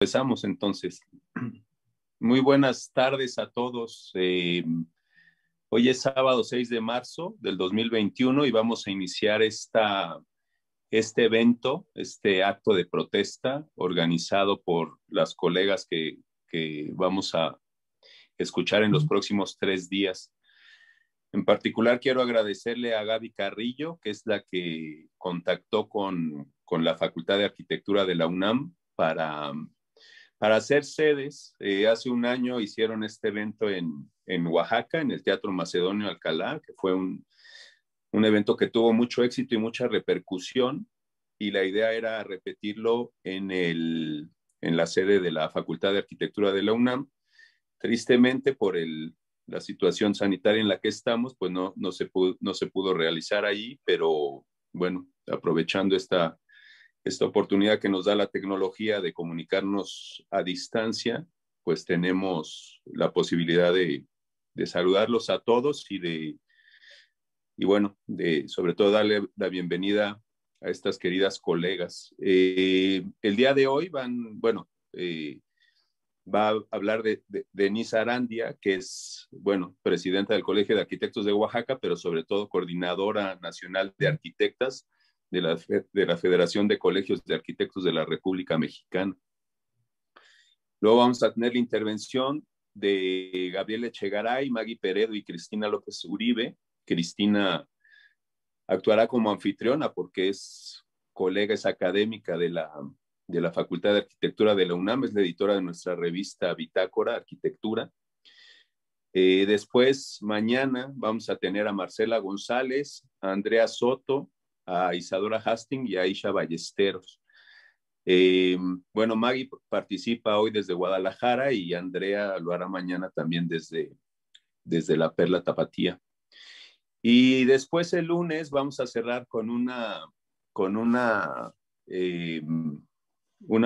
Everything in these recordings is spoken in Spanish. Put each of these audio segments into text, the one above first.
Empezamos entonces. Muy buenas tardes a todos. Hoy es sábado 6 de marzo del 2021 y vamos a iniciar este evento, este acto de protesta organizado por las colegas que vamos a escuchar en los próximos 3 días. En particular, quiero agradecerle a Gaby Carrillo, que es la que contactó con la Facultad de Arquitectura de la UNAM para hacer sedes. Hace un año hicieron este evento en Oaxaca, en el Teatro Macedonio Alcalá, que fue un evento que tuvo mucho éxito y mucha repercusión, y la idea era repetirlo en la sede de la Facultad de Arquitectura de la UNAM. Tristemente, por la situación sanitaria en la que estamos, pues no se pudo realizar ahí, pero bueno, aprovechando esta oportunidad que nos da la tecnología de comunicarnos a distancia, pues tenemos la posibilidad de saludarlos a todos y bueno, sobre todo darle la bienvenida a estas queridas colegas. El día de hoy va a hablar de Denise Arandia, que es, bueno, presidenta del Colegio de Arquitectos de Oaxaca, pero sobre todo coordinadora nacional de arquitectas de la Federación de Colegios de Arquitectos de la República Mexicana. Luego vamos a tener la intervención de Gabriel Echegaray, Maggie Peredo y Cristina López Uribe. Cristina actuará como anfitriona porque es colega, es académica de la Facultad de Arquitectura de la UNAM, es la editora de nuestra revista Bitácora Arquitectura. Después, mañana, vamos a tener a Marcela González, a Andrea Soto, a Isadora Hastings y a Isha Ballesteros. Bueno, Maggie participa hoy desde Guadalajara y Andrea lo hará mañana también desde la Perla Tapatía. Y después el lunes vamos a cerrar con una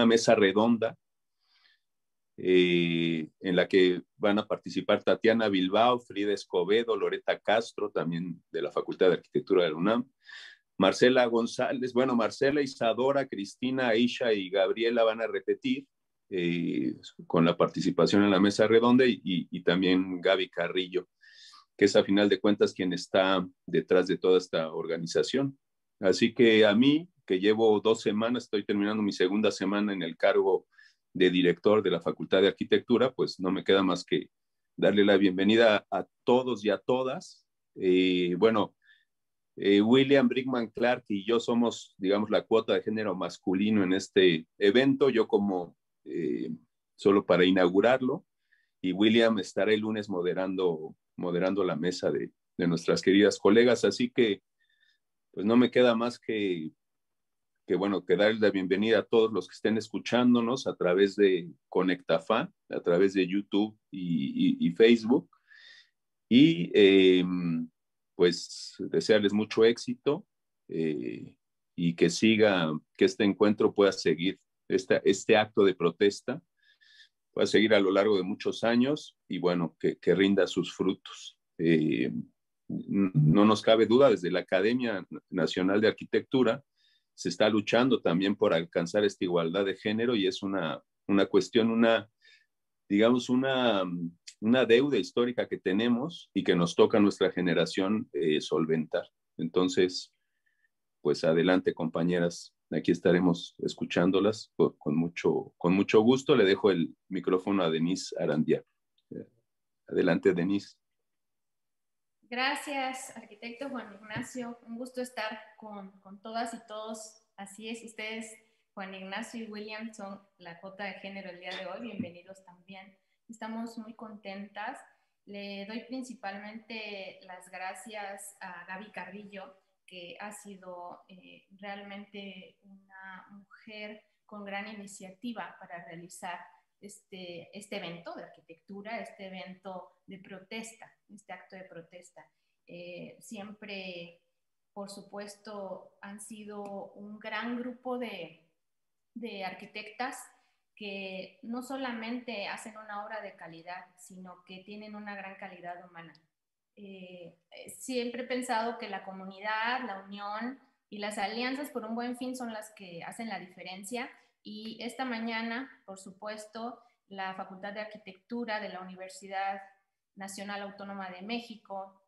mesa redonda en la que van a participar Tatiana Bilbao, Frida Escobedo, Loreta Castro, también de la Facultad de Arquitectura de la UNAM, Marcela González, bueno, Marcela, Isadora, Cristina, Aisha y Gabriela van a repetir con la participación en la mesa redonda y también Gaby Carrillo, que es a final de cuentas quien está detrás de toda esta organización. Así que a mí, que llevo 2 semanas, estoy terminando mi segunda semana en el cargo de director de la Facultad de Arquitectura, pues no me queda más que darle la bienvenida a todos y a todas. William Brickman Clark y yo somos, digamos, la cuota de género masculino en este evento, yo como solo para inaugurarlo, y William estará el lunes moderando la mesa de nuestras queridas colegas, así que pues no me queda más que darles la bienvenida a todos los que estén escuchándonos a través de Conectafa, a través de YouTube y Facebook, y pues desearles mucho éxito y que este encuentro pueda seguir, este acto de protesta pueda seguir a lo largo de muchos años y bueno, que rinda sus frutos. No nos cabe duda, desde la Academia Nacional de Arquitectura se está luchando también por alcanzar esta igualdad de género y es una cuestión, digamos, una deuda histórica que tenemos y que nos toca a nuestra generación solventar. Entonces, pues adelante, compañeras. Aquí estaremos escuchándolas con mucho gusto. Le dejo el micrófono a Denise Arandia. Adelante, Denise. Gracias, arquitecto Juan Ignacio. Un gusto estar con todas y todos. Así es, ustedes, Juan Ignacio y William, son la cuota de género el día de hoy. Bienvenidos también. Estamos muy contentas. Le doy principalmente las gracias a Gaby Carrillo, que ha sido realmente una mujer con gran iniciativa para realizar este evento de arquitectura, este evento de protesta, este acto de protesta. Siempre, por supuesto, han sido un gran grupo de arquitectas que no solamente hacen una obra de calidad, sino que tienen una gran calidad humana. Siempre he pensado que la comunidad, la unión y las alianzas por un buen fin son las que hacen la diferencia, Y esta mañana, por supuesto, la Facultad de Arquitectura de la Universidad Nacional Autónoma de México,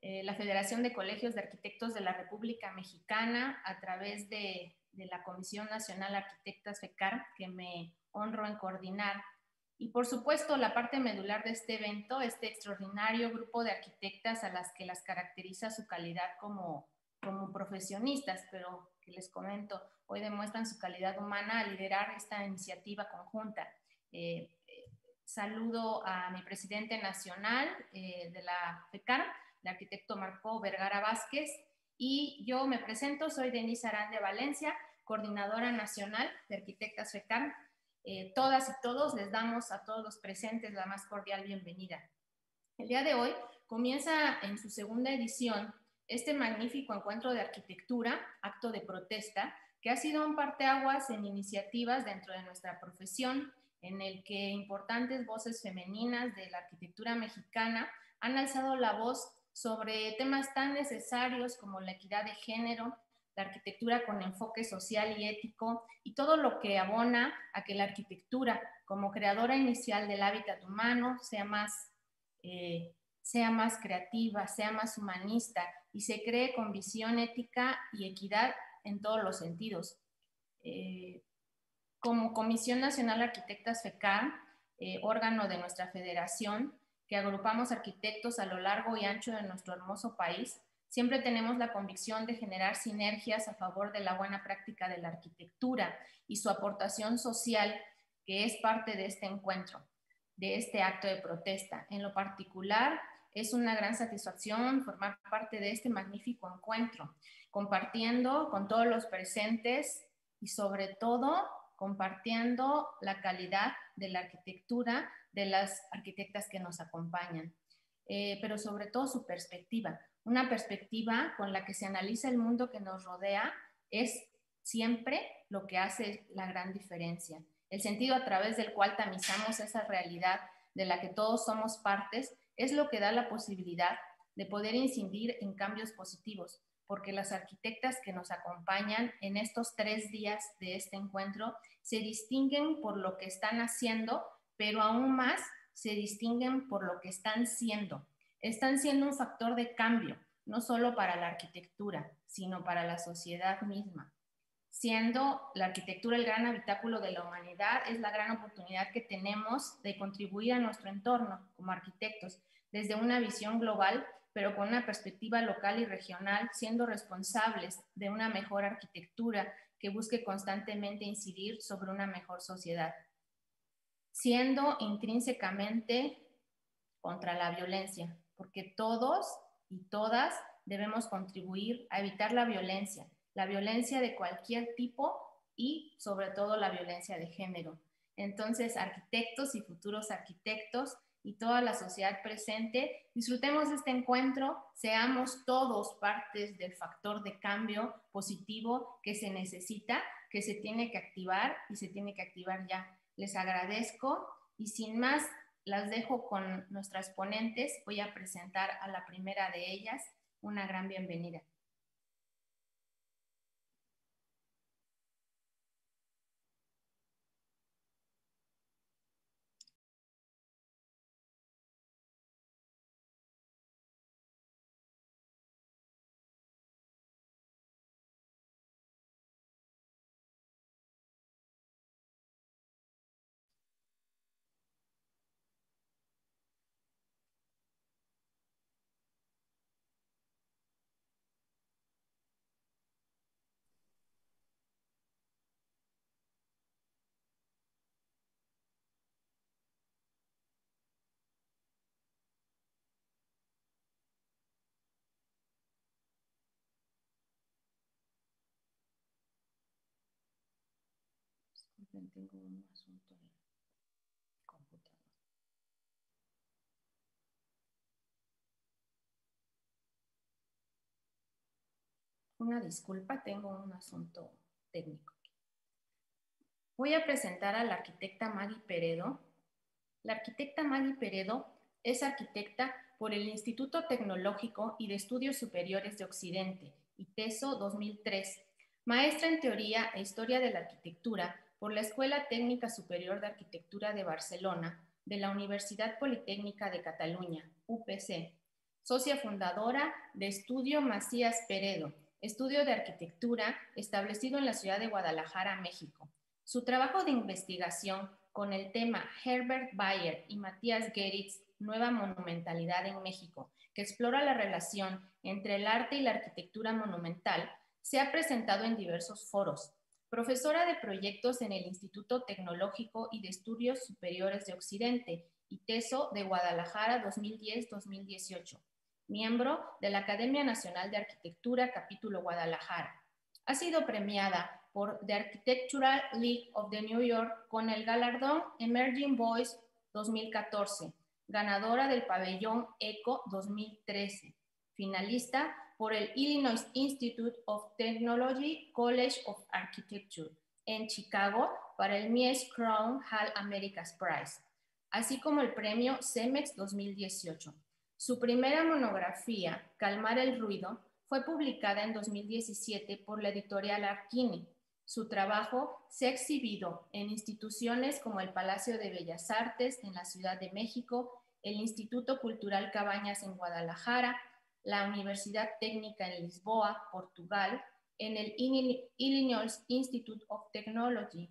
la Federación de Colegios de Arquitectos de la República Mexicana, a través de la Comisión Nacional Arquitectas FECAR, que me honro en coordinar, y por supuesto la parte medular de este evento, este extraordinario grupo de arquitectas a las que las caracteriza su calidad como profesionistas, pero que les comento, hoy demuestran su calidad humana al liderar esta iniciativa conjunta. Saludo a mi presidente nacional de la FECAR, el arquitecto Marco Vergara Vázquez, y yo me presento, soy Denise Arán Valencia, coordinadora nacional de Arquitectas FECAR. Todas y todos les damos a todos los presentes la más cordial bienvenida. El día de hoy comienza en su segunda edición este magnífico encuentro de arquitectura, acto de protesta, que ha sido un parteaguas en iniciativas dentro de nuestra profesión, en el que importantes voces femeninas de la arquitectura mexicana han alzado la voz sobre temas tan necesarios como la equidad de género, la arquitectura con enfoque social y ético, y todo lo que abona a que la arquitectura, como creadora inicial del hábitat humano, sea más creativa, sea más humanista y se cree con visión ética y equidad en todos los sentidos. Como Comisión Nacional Arquitectas FECAR, órgano de nuestra federación, que agrupamos arquitectos a lo largo y ancho de nuestro hermoso país, siempre tenemos la convicción de generar sinergias a favor de la buena práctica de la arquitectura y su aportación social, que es parte de este encuentro, de este acto de protesta. En lo particular, es una gran satisfacción formar parte de este magnífico encuentro, compartiendo con todos los presentes y sobre todo compartiendo la calidad de la arquitectura de las arquitectas que nos acompañan, pero sobre todo su perspectiva. Una perspectiva con la que se analiza el mundo que nos rodea es siempre lo que hace la gran diferencia. El sentido a través del cual tamizamos esa realidad de la que todos somos partes es lo que da la posibilidad de poder incidir en cambios positivos, porque las arquitectas que nos acompañan en estos 3 días de este encuentro se distinguen por lo que están haciendo, pero aún más se distinguen por lo que están siendo. Están siendo un factor de cambio, no solo para la arquitectura, sino para la sociedad misma. Siendo la arquitectura el gran habitáculo de la humanidad, es la gran oportunidad que tenemos de contribuir a nuestro entorno como arquitectos desde una visión global, pero con una perspectiva local y regional, siendo responsables de una mejor arquitectura que busque constantemente incidir sobre una mejor sociedad, siendo intrínsecamente contra la violencia, porque todos y todas debemos contribuir a evitar la violencia de cualquier tipo y sobre todo la violencia de género. Entonces, arquitectos y futuros arquitectos y toda la sociedad presente, disfrutemos de este encuentro, seamos todos partes del factor de cambio positivo que se necesita, que se tiene que activar y se tiene que activar ya. Les agradezco y sin más las dejo con nuestras ponentes. Voy a presentar a la primera de ellas. Una gran bienvenida. Tengo un asunto en la computadora. Una disculpa, tengo un asunto técnico. Voy a presentar a la arquitecta Maggie Peredo. La arquitecta Maggie Peredo es arquitecta por el Instituto Tecnológico y de Estudios Superiores de Occidente, ITESO 2003, maestra en Teoría e Historia de la Arquitectura por la Escuela Técnica Superior de Arquitectura de Barcelona, de la Universidad Politécnica de Cataluña, UPC, socia fundadora de Estudio Macías Peredo, estudio de arquitectura establecido en la ciudad de Guadalajara, México. Su trabajo de investigación con el tema Herbert Bayer y Matías Geritz, Nueva Monumentalidad en México, que explora la relación entre el arte y la arquitectura monumental, se ha presentado en diversos foros. Profesora de proyectos en el Instituto Tecnológico y de Estudios Superiores de Occidente, ITESO de Guadalajara 2010-2018. Miembro de la Academia Nacional de Arquitectura, capítulo Guadalajara. Ha sido premiada por The Architectural League of the New York con el galardón Emerging Voice 2014, ganadora del pabellón ECO 2013, finalista por el Illinois Institute of Technology College of Architecture en Chicago para el Mies Crown Hall America's Prize, así como el premio CEMEX 2018. Su primera monografía, Calmar el ruido, fue publicada en 2017 por la editorial Arquini. Su trabajo se ha exhibido en instituciones como el Palacio de Bellas Artes en la Ciudad de México, el Instituto Cultural Cabañas en Guadalajara, la Universidad Técnica en Lisboa, Portugal, en el Illinois Institute of Technology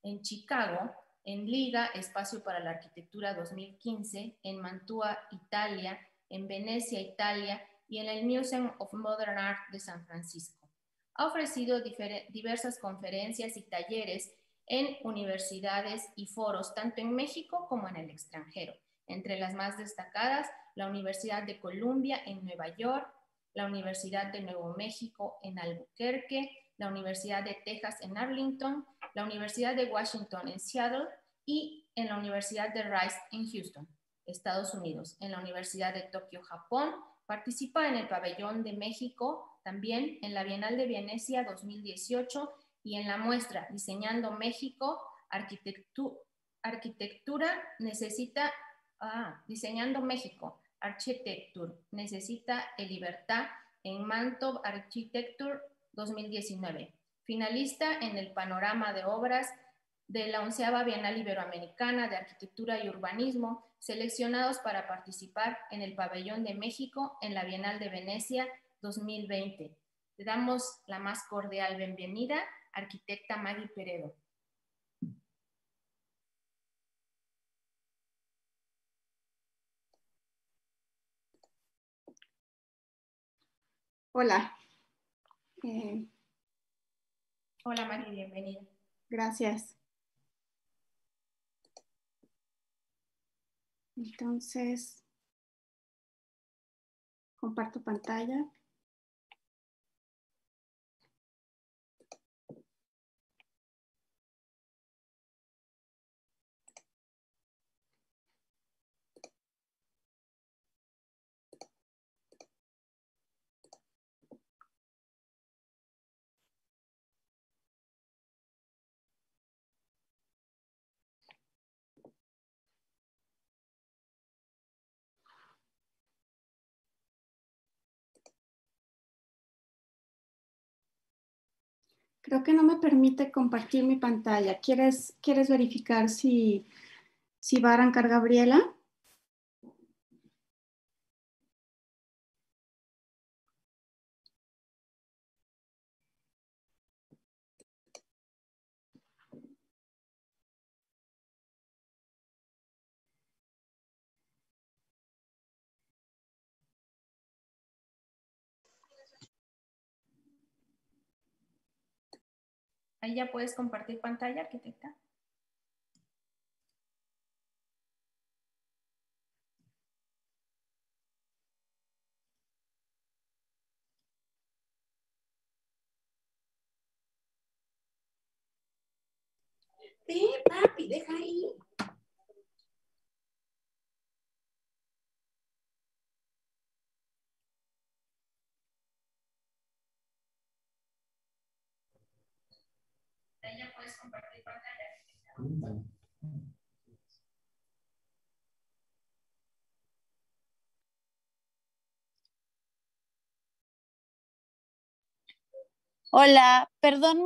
en Chicago, en Liga, Espacio para la Arquitectura 2015, en Mantua, Italia, en Venecia, Italia, y en el Museum of Modern Art de San Francisco. Ha ofrecido diversas conferencias y talleres en universidades y foros, tanto en México como en el extranjero. Entre las más destacadas, la Universidad de Columbia en Nueva York, la Universidad de Nuevo México en Albuquerque, la Universidad de Texas en Arlington, la Universidad de Washington en Seattle y en la Universidad de Rice en Houston, Estados Unidos. En la Universidad de Tokio, Japón, participa en el Pabellón de México, también en la Bienal de Venecia 2018 y en la muestra Diseñando México, Diseñando México, Architecture, Necesita Libertad en Mantov Architecture 2019. Finalista en el panorama de obras de la 11ª Bienal Iberoamericana de Arquitectura y Urbanismo, seleccionados para participar en el Pabellón de México en la Bienal de Venecia 2020. Le damos la más cordial bienvenida, arquitecta Maggie Peredo. Hola. Hola Maggie, bienvenida. Gracias. Entonces, comparto pantalla. Creo que no me permite compartir mi pantalla. ¿Quieres verificar si va a arrancar Gabriela? Ahí ya puedes compartir pantalla, arquitecta. Sí, papi, deja ahí. Ahí ya puedes compartir pantalla. Hola, perdón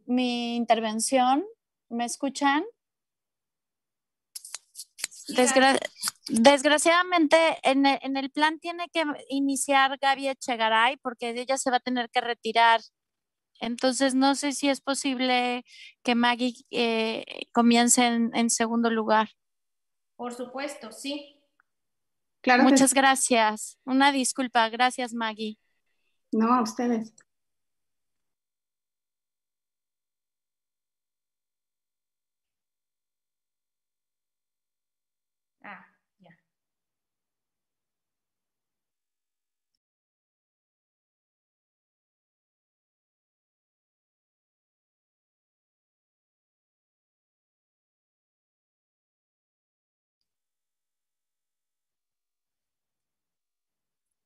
mi intervención. ¿Me escuchan? Sí, Desgraciadamente, en el plan tiene que iniciar Gaby Echegaray porque ella se va a tener que retirar. Entonces, no sé si es posible que Maggie comience en segundo lugar. por supuesto, sí. Claro que sí. Muchas gracias. Una disculpa. Gracias, Maggie. No, a ustedes. Ah, ya.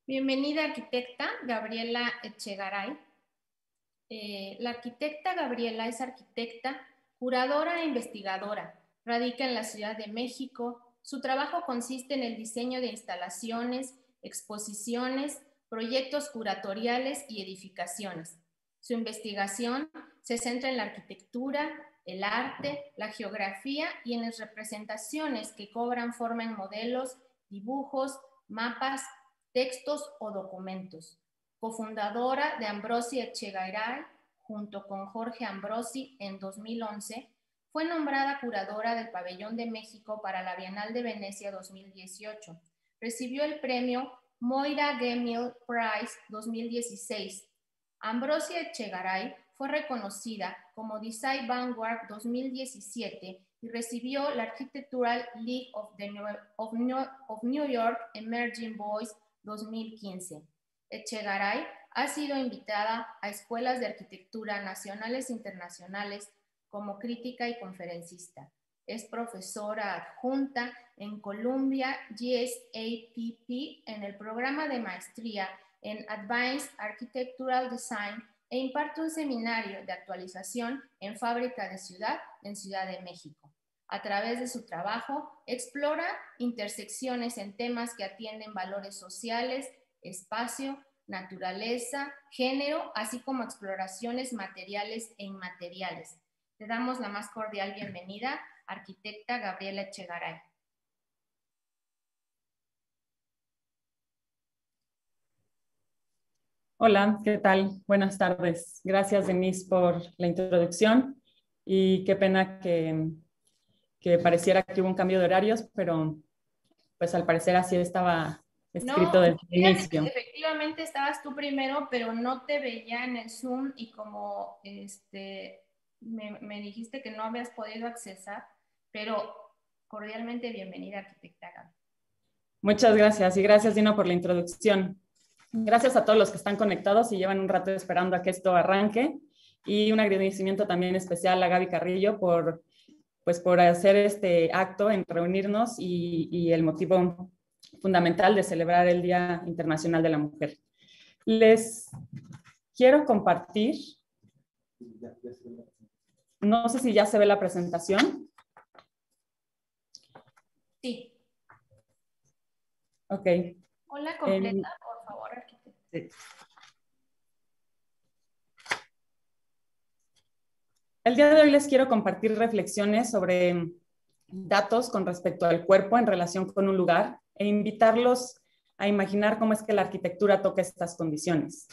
Bienvenida, arquitecta Gabriela Echegaray. La arquitecta Gabriela es arquitecta, curadora e investigadora. Radica en la Ciudad de México. Su trabajo consiste en el diseño de instalaciones, exposiciones, proyectos curatoriales y edificaciones. Su investigación se centra en la arquitectura, el arte, la geografía y en las representaciones que cobran forma en modelos, dibujos, mapas, textos o documentos. Cofundadora de Ambrosi Echegaray, junto con Jorge Ambrosi en 2011, fue nombrada curadora del Pabellón de México para la Bienal de Venecia 2018. Recibió el premio Moira Gemmill Prize 2016. Ambrosi Echegaray fue reconocida como Design Vanguard 2017 y recibió la Architectural League of New York Emerging Voice 2015. Echegaray ha sido invitada a escuelas de arquitectura nacionales e internacionales como crítica y conferencista. Es profesora adjunta en Columbia GSAPP en el programa de maestría en Advanced Architectural Design e imparte un seminario de actualización en Fábrica de Ciudad en Ciudad de México. A través de su trabajo, explora intersecciones en temas que atienden valores sociales, espacio, naturaleza, género, así como exploraciones materiales e inmateriales. Le damos la más cordial bienvenida, arquitecta Gabriela Echegaray. Hola, ¿qué tal? Buenas tardes. Gracias, Denise, por la introducción y qué pena que pareciera que hubo un cambio de horarios, pero pues al parecer así estaba escrito desde el inicio. Efectivamente estabas tú primero, pero no te veía en el Zoom y como me dijiste que no habías podido accesar, pero cordialmente bienvenida, arquitecta Gaby. Muchas gracias y gracias, Dino, por la introducción. Gracias a todos los que están conectados y llevan un rato esperando a que esto arranque. Y un agradecimiento también especial a Gaby Carrillo por hacer este acto en reunirnos y el motivo fundamental de celebrar el Día Internacional de la Mujer. Les quiero compartir, no sé si ya se ve la presentación. Sí. Ok. Hola, completa, por favor, arquitecta. Sí. El día de hoy les quiero compartir reflexiones sobre datos con respecto al cuerpo en relación con un lugar e invitarlos a imaginar cómo es que la arquitectura toca estas condiciones.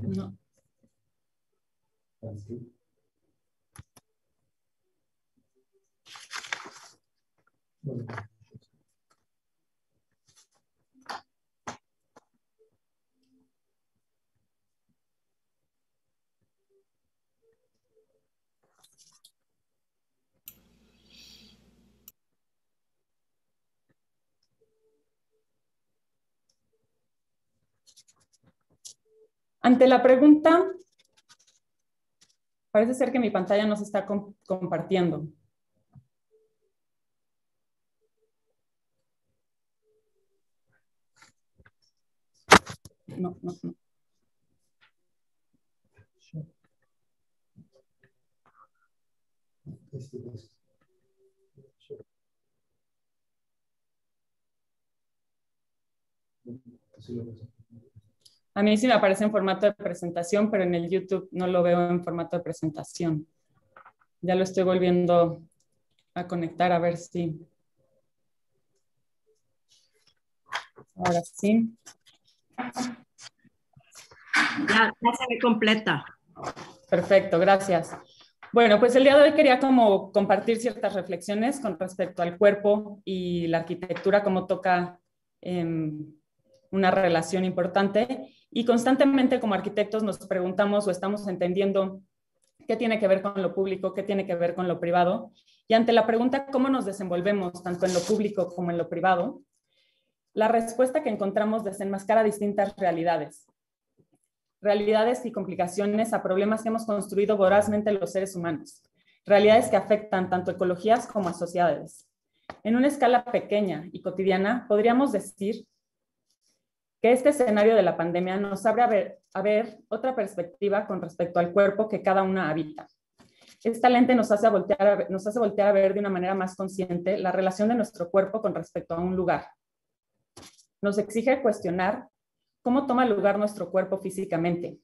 No. Ante la pregunta, parece ser que mi pantalla no se está compartiendo. No. A mí sí me aparece en formato de presentación, pero en el YouTube no lo veo en formato de presentación. Ya lo estoy volviendo a conectar a ver si... Ahora sí. Ya se ve completa. Perfecto, gracias. Bueno, pues el día de hoy quería como compartir ciertas reflexiones con respecto al cuerpo y la arquitectura, cómo toca una relación importante. Y constantemente como arquitectos nos preguntamos o estamos entendiendo qué tiene que ver con lo público, qué tiene que ver con lo privado. Y ante la pregunta cómo nos desenvolvemos tanto en lo público como en lo privado, la respuesta que encontramos desenmascara distintas realidades y complicaciones a problemas que hemos construido vorazmente los seres humanos, realidades que afectan tanto ecologías como a sociedades. En una escala pequeña y cotidiana, podríamos decir que este escenario de la pandemia nos abre a ver otra perspectiva con respecto al cuerpo que cada una habita. Esta lente nos hace voltear a ver de una manera más consciente la relación de nuestro cuerpo con respecto a un lugar. Nos exige cuestionar cómo toma lugar nuestro cuerpo físicamente,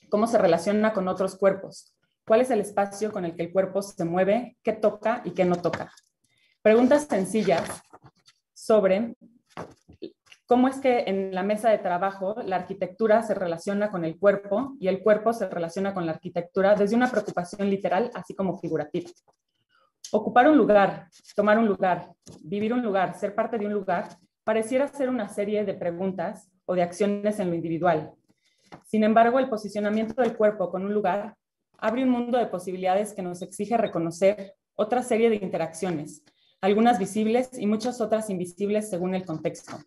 cómo se relaciona con otros cuerpos, cuál es el espacio con el que el cuerpo se mueve, qué toca y qué no toca. Preguntas sencillas sobre cómo es que en la mesa de trabajo la arquitectura se relaciona con el cuerpo y el cuerpo se relaciona con la arquitectura desde una preocupación literal así como figurativa. Ocupar un lugar, tomar un lugar, vivir un lugar, ser parte de un lugar, pareciera ser una serie de preguntas o de acciones en lo individual. Sin embargo, el posicionamiento del cuerpo con un lugar abre un mundo de posibilidades que nos exige reconocer otra serie de interacciones, algunas visibles y muchas otras invisibles según el contexto.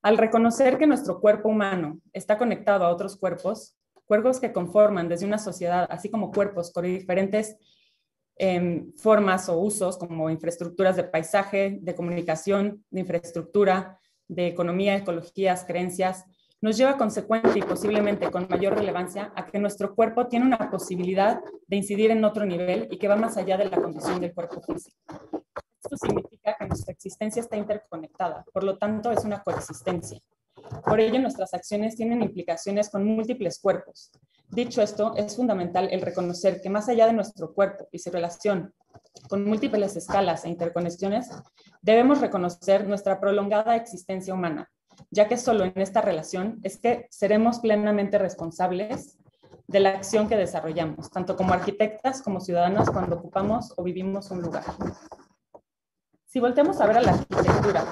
Al reconocer que nuestro cuerpo humano está conectado a otros cuerpos, cuerpos que conforman desde una sociedad, así como cuerpos con diferentes formas o usos como infraestructuras de paisaje, de comunicación, de infraestructura, de economía, ecologías, creencias, nos lleva consecuente y posiblemente con mayor relevancia a que nuestro cuerpo tiene una posibilidad de incidir en otro nivel y que va más allá de la condición del cuerpo físico. Esto significa que nuestra existencia está interconectada, por lo tanto es una coexistencia. Por ello, nuestras acciones tienen implicaciones con múltiples cuerpos. Dicho esto, es fundamental el reconocer que más allá de nuestro cuerpo y su relación con múltiples escalas e interconexiones, debemos reconocer nuestra prolongada existencia humana, ya que solo en esta relación es que seremos plenamente responsables de la acción que desarrollamos, tanto como arquitectas como ciudadanas cuando ocupamos o vivimos un lugar. Si volteamos a ver a la arquitectura,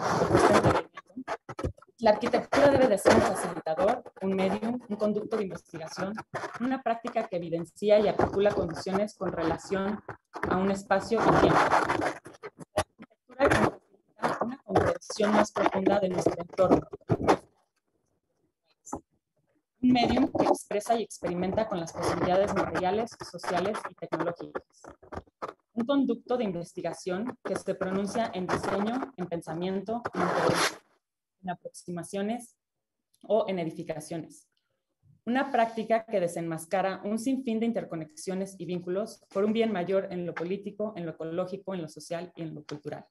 la arquitectura debe de ser un facilitador, un medium, un conducto de investigación, una práctica que evidencia y articula condiciones con relación a un espacio y tiempo. La arquitectura es una comprensión más profunda de nuestro entorno. Un medium que expresa y experimenta con las posibilidades materiales, sociales y tecnológicas. Un conducto de investigación que se pronuncia en diseño, en pensamiento, en aproximaciones o en edificaciones. Una práctica que desenmascara un sinfín de interconexiones y vínculos por un bien mayor en lo político, en lo ecológico, en lo social y en lo cultural.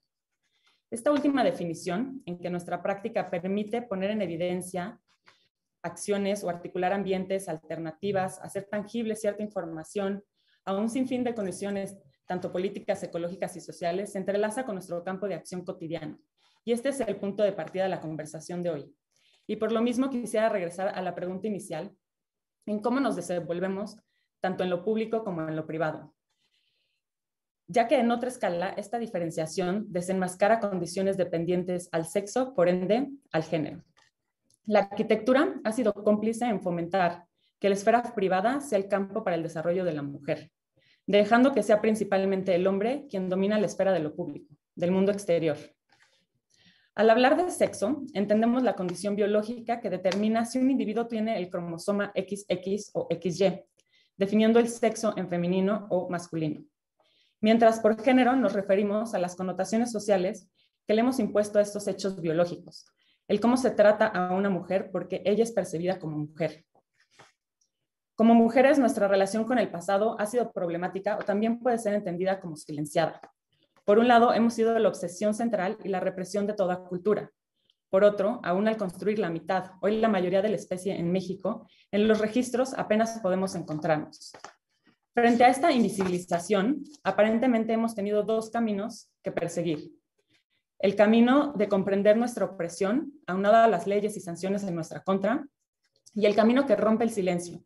Esta última definición, en que nuestra práctica permite poner en evidencia acciones o articular ambientes, alternativas, hacer tangible cierta información a un sinfín de condiciones, tanto políticas, ecológicas y sociales, se entrelaza con nuestro campo de acción cotidiano. Y este es el punto de partida de la conversación de hoy. Y por lo mismo quisiera regresar a la pregunta inicial, en cómo nos desenvolvemos tanto en lo público como en lo privado. Ya que en otra escala, esta diferenciación desenmascara condiciones dependientes al sexo, por ende, al género. La arquitectura ha sido cómplice en fomentar que la esfera privada sea el campo para el desarrollo de la mujer, dejando que sea principalmente el hombre quien domina la esfera de lo público, del mundo exterior. Al hablar de sexo, entendemos la condición biológica que determina si un individuo tiene el cromosoma XX o XY, definiendo el sexo en femenino o masculino. Mientras por género nos referimos a las connotaciones sociales que le hemos impuesto a estos hechos biológicos, el cómo se trata a una mujer porque ella es percibida como mujer. Como mujeres, nuestra relación con el pasado ha sido problemática o también puede ser entendida como silenciada. Por un lado, hemos sido la obsesión central y la represión de toda cultura. Por otro, aún al construir la mitad, hoy la mayoría de la especie en México, en los registros apenas podemos encontrarnos. Frente a esta invisibilización, aparentemente hemos tenido dos caminos que perseguir. El camino de comprender nuestra opresión, aunada a las leyes y sanciones en nuestra contra, y el camino que rompe el silencio,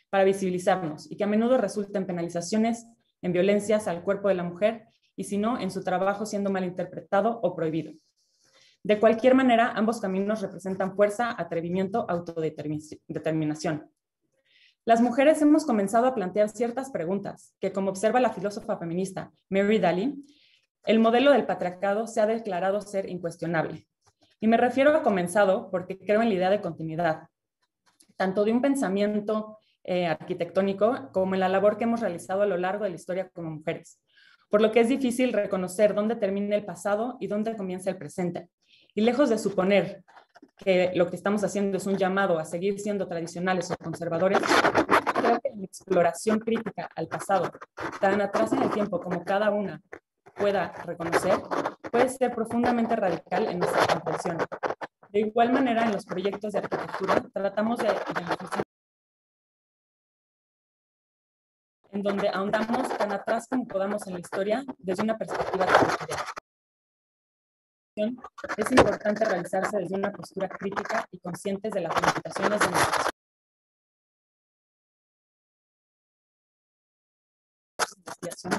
para visibilizarnos y que a menudo resulta en penalizaciones, en violencias al cuerpo de la mujer y si no, en su trabajo siendo malinterpretado o prohibido. De cualquier manera, ambos caminos representan fuerza, atrevimiento, autodeterminación. Las mujeres hemos comenzado a plantear ciertas preguntas que, como observa la filósofa feminista Mary Daly, el modelo del patriarcado se ha declarado ser incuestionable. Y me refiero a comenzado porque creo en la idea de continuidad, tanto de un pensamiento arquitectónico como en la labor que hemos realizado a lo largo de la historia como mujeres, por lo que es difícil reconocer dónde termina el pasado y dónde comienza el presente. Y lejos de suponer que lo que estamos haciendo es un llamado a seguir siendo tradicionales o conservadores, creo que la exploración crítica al pasado, tan atrás en el tiempo como cada una pueda reconocer, puede ser profundamente radical en nuestra comprensión. De igual manera, en los proyectos de arquitectura, tratamos de en donde ahondamos tan atrás como podamos en la historia desde una perspectiva territorial. Es importante realizarse desde una postura crítica y conscientes de las limitaciones de nuestra investigación.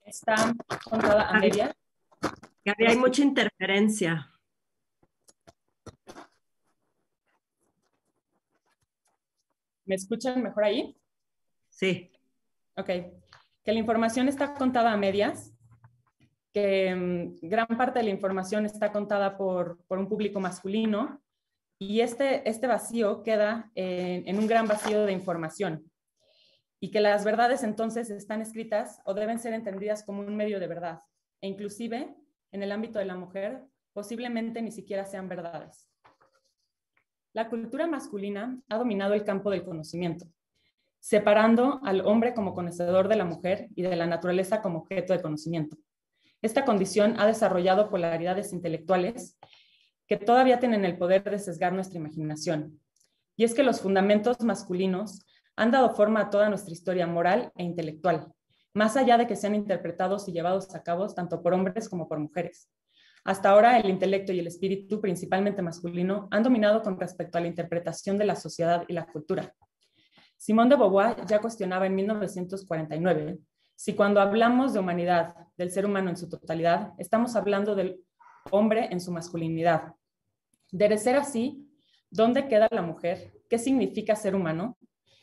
Está contada a medias. Gaby, hay mucha interferencia. ¿Me escuchan mejor ahí? Sí. Ok. Que la información está contada a medias, que gran parte de la información está contada por un público masculino y este vacío queda en un gran vacío de información y que las verdades entonces están escritas o deben ser entendidas como un medio de verdad e inclusive en el ámbito de la mujer posiblemente ni siquiera sean verdades. La cultura masculina ha dominado el campo del conocimiento, separando al hombre como conocedor de la mujer y de la naturaleza como objeto de conocimiento. Esta condición ha desarrollado polaridades intelectuales que todavía tienen el poder de sesgar nuestra imaginación. Y es que los fundamentos masculinos han dado forma a toda nuestra historia moral e intelectual, más allá de que sean interpretados y llevados a cabo tanto por hombres como por mujeres. Hasta ahora, el intelecto y el espíritu, principalmente masculino, han dominado con respecto a la interpretación de la sociedad y la cultura. Simone de Beauvoir ya cuestionaba en 1949 si cuando hablamos de humanidad, del ser humano en su totalidad, estamos hablando del hombre en su masculinidad. De ser así, ¿dónde queda la mujer? ¿Qué significa ser humano?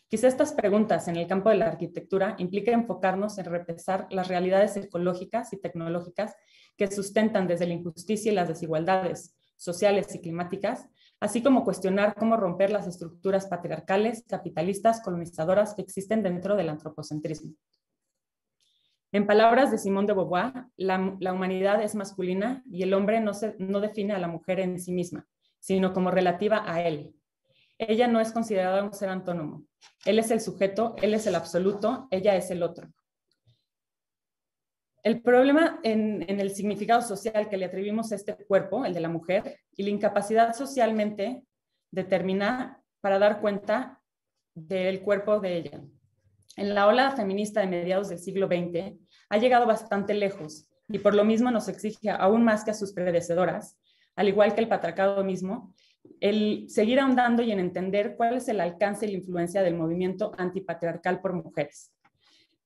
Quizá estas preguntas en el campo de la arquitectura implican enfocarnos en repensar las realidades ecológicas y tecnológicas que sustentan desde la injusticia y las desigualdades sociales y climáticas, así como cuestionar cómo romper las estructuras patriarcales, capitalistas, colonizadoras que existen dentro del antropocentrismo. En palabras de Simone de Beauvoir, la humanidad es masculina y el hombre no define a la mujer en sí misma, sino como relativa a él. Ella no es considerada un ser autónomo. Él es el sujeto, él es el absoluto, ella es el otro. El problema en el significado social que le atribuimos a este cuerpo, el de la mujer, y la incapacidad socialmente determinada para dar cuenta del cuerpo de ella. En la ola feminista de mediados del siglo XX ha llegado bastante lejos y por lo mismo nos exige aún más que a sus predecedoras, al igual que el patriarcado mismo, el seguir ahondando y en entender cuál es el alcance y la influencia del movimiento antipatriarcal por mujeres.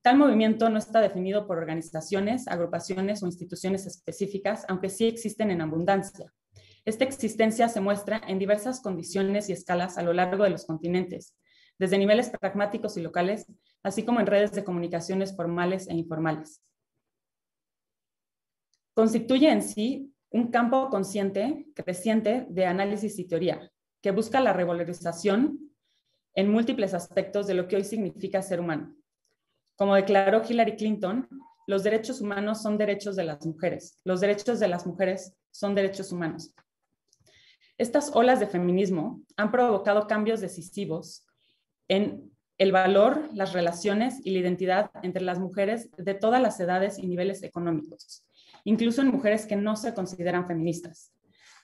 Tal movimiento no está definido por organizaciones, agrupaciones o instituciones específicas, aunque sí existen en abundancia. Esta existencia se muestra en diversas condiciones y escalas a lo largo de los continentes, desde niveles pragmáticos y locales, así como en redes de comunicaciones formales e informales. Constituye en sí un campo consciente, creciente de análisis y teoría, que busca la revalorización en múltiples aspectos de lo que hoy significa ser humano. Como declaró Hillary Clinton, los derechos humanos son derechos de las mujeres. Los derechos de las mujeres son derechos humanos. Estas olas de feminismo han provocado cambios decisivos en el valor, las relaciones y la identidad entre las mujeres de todas las edades y niveles económicos, incluso en mujeres que no se consideran feministas.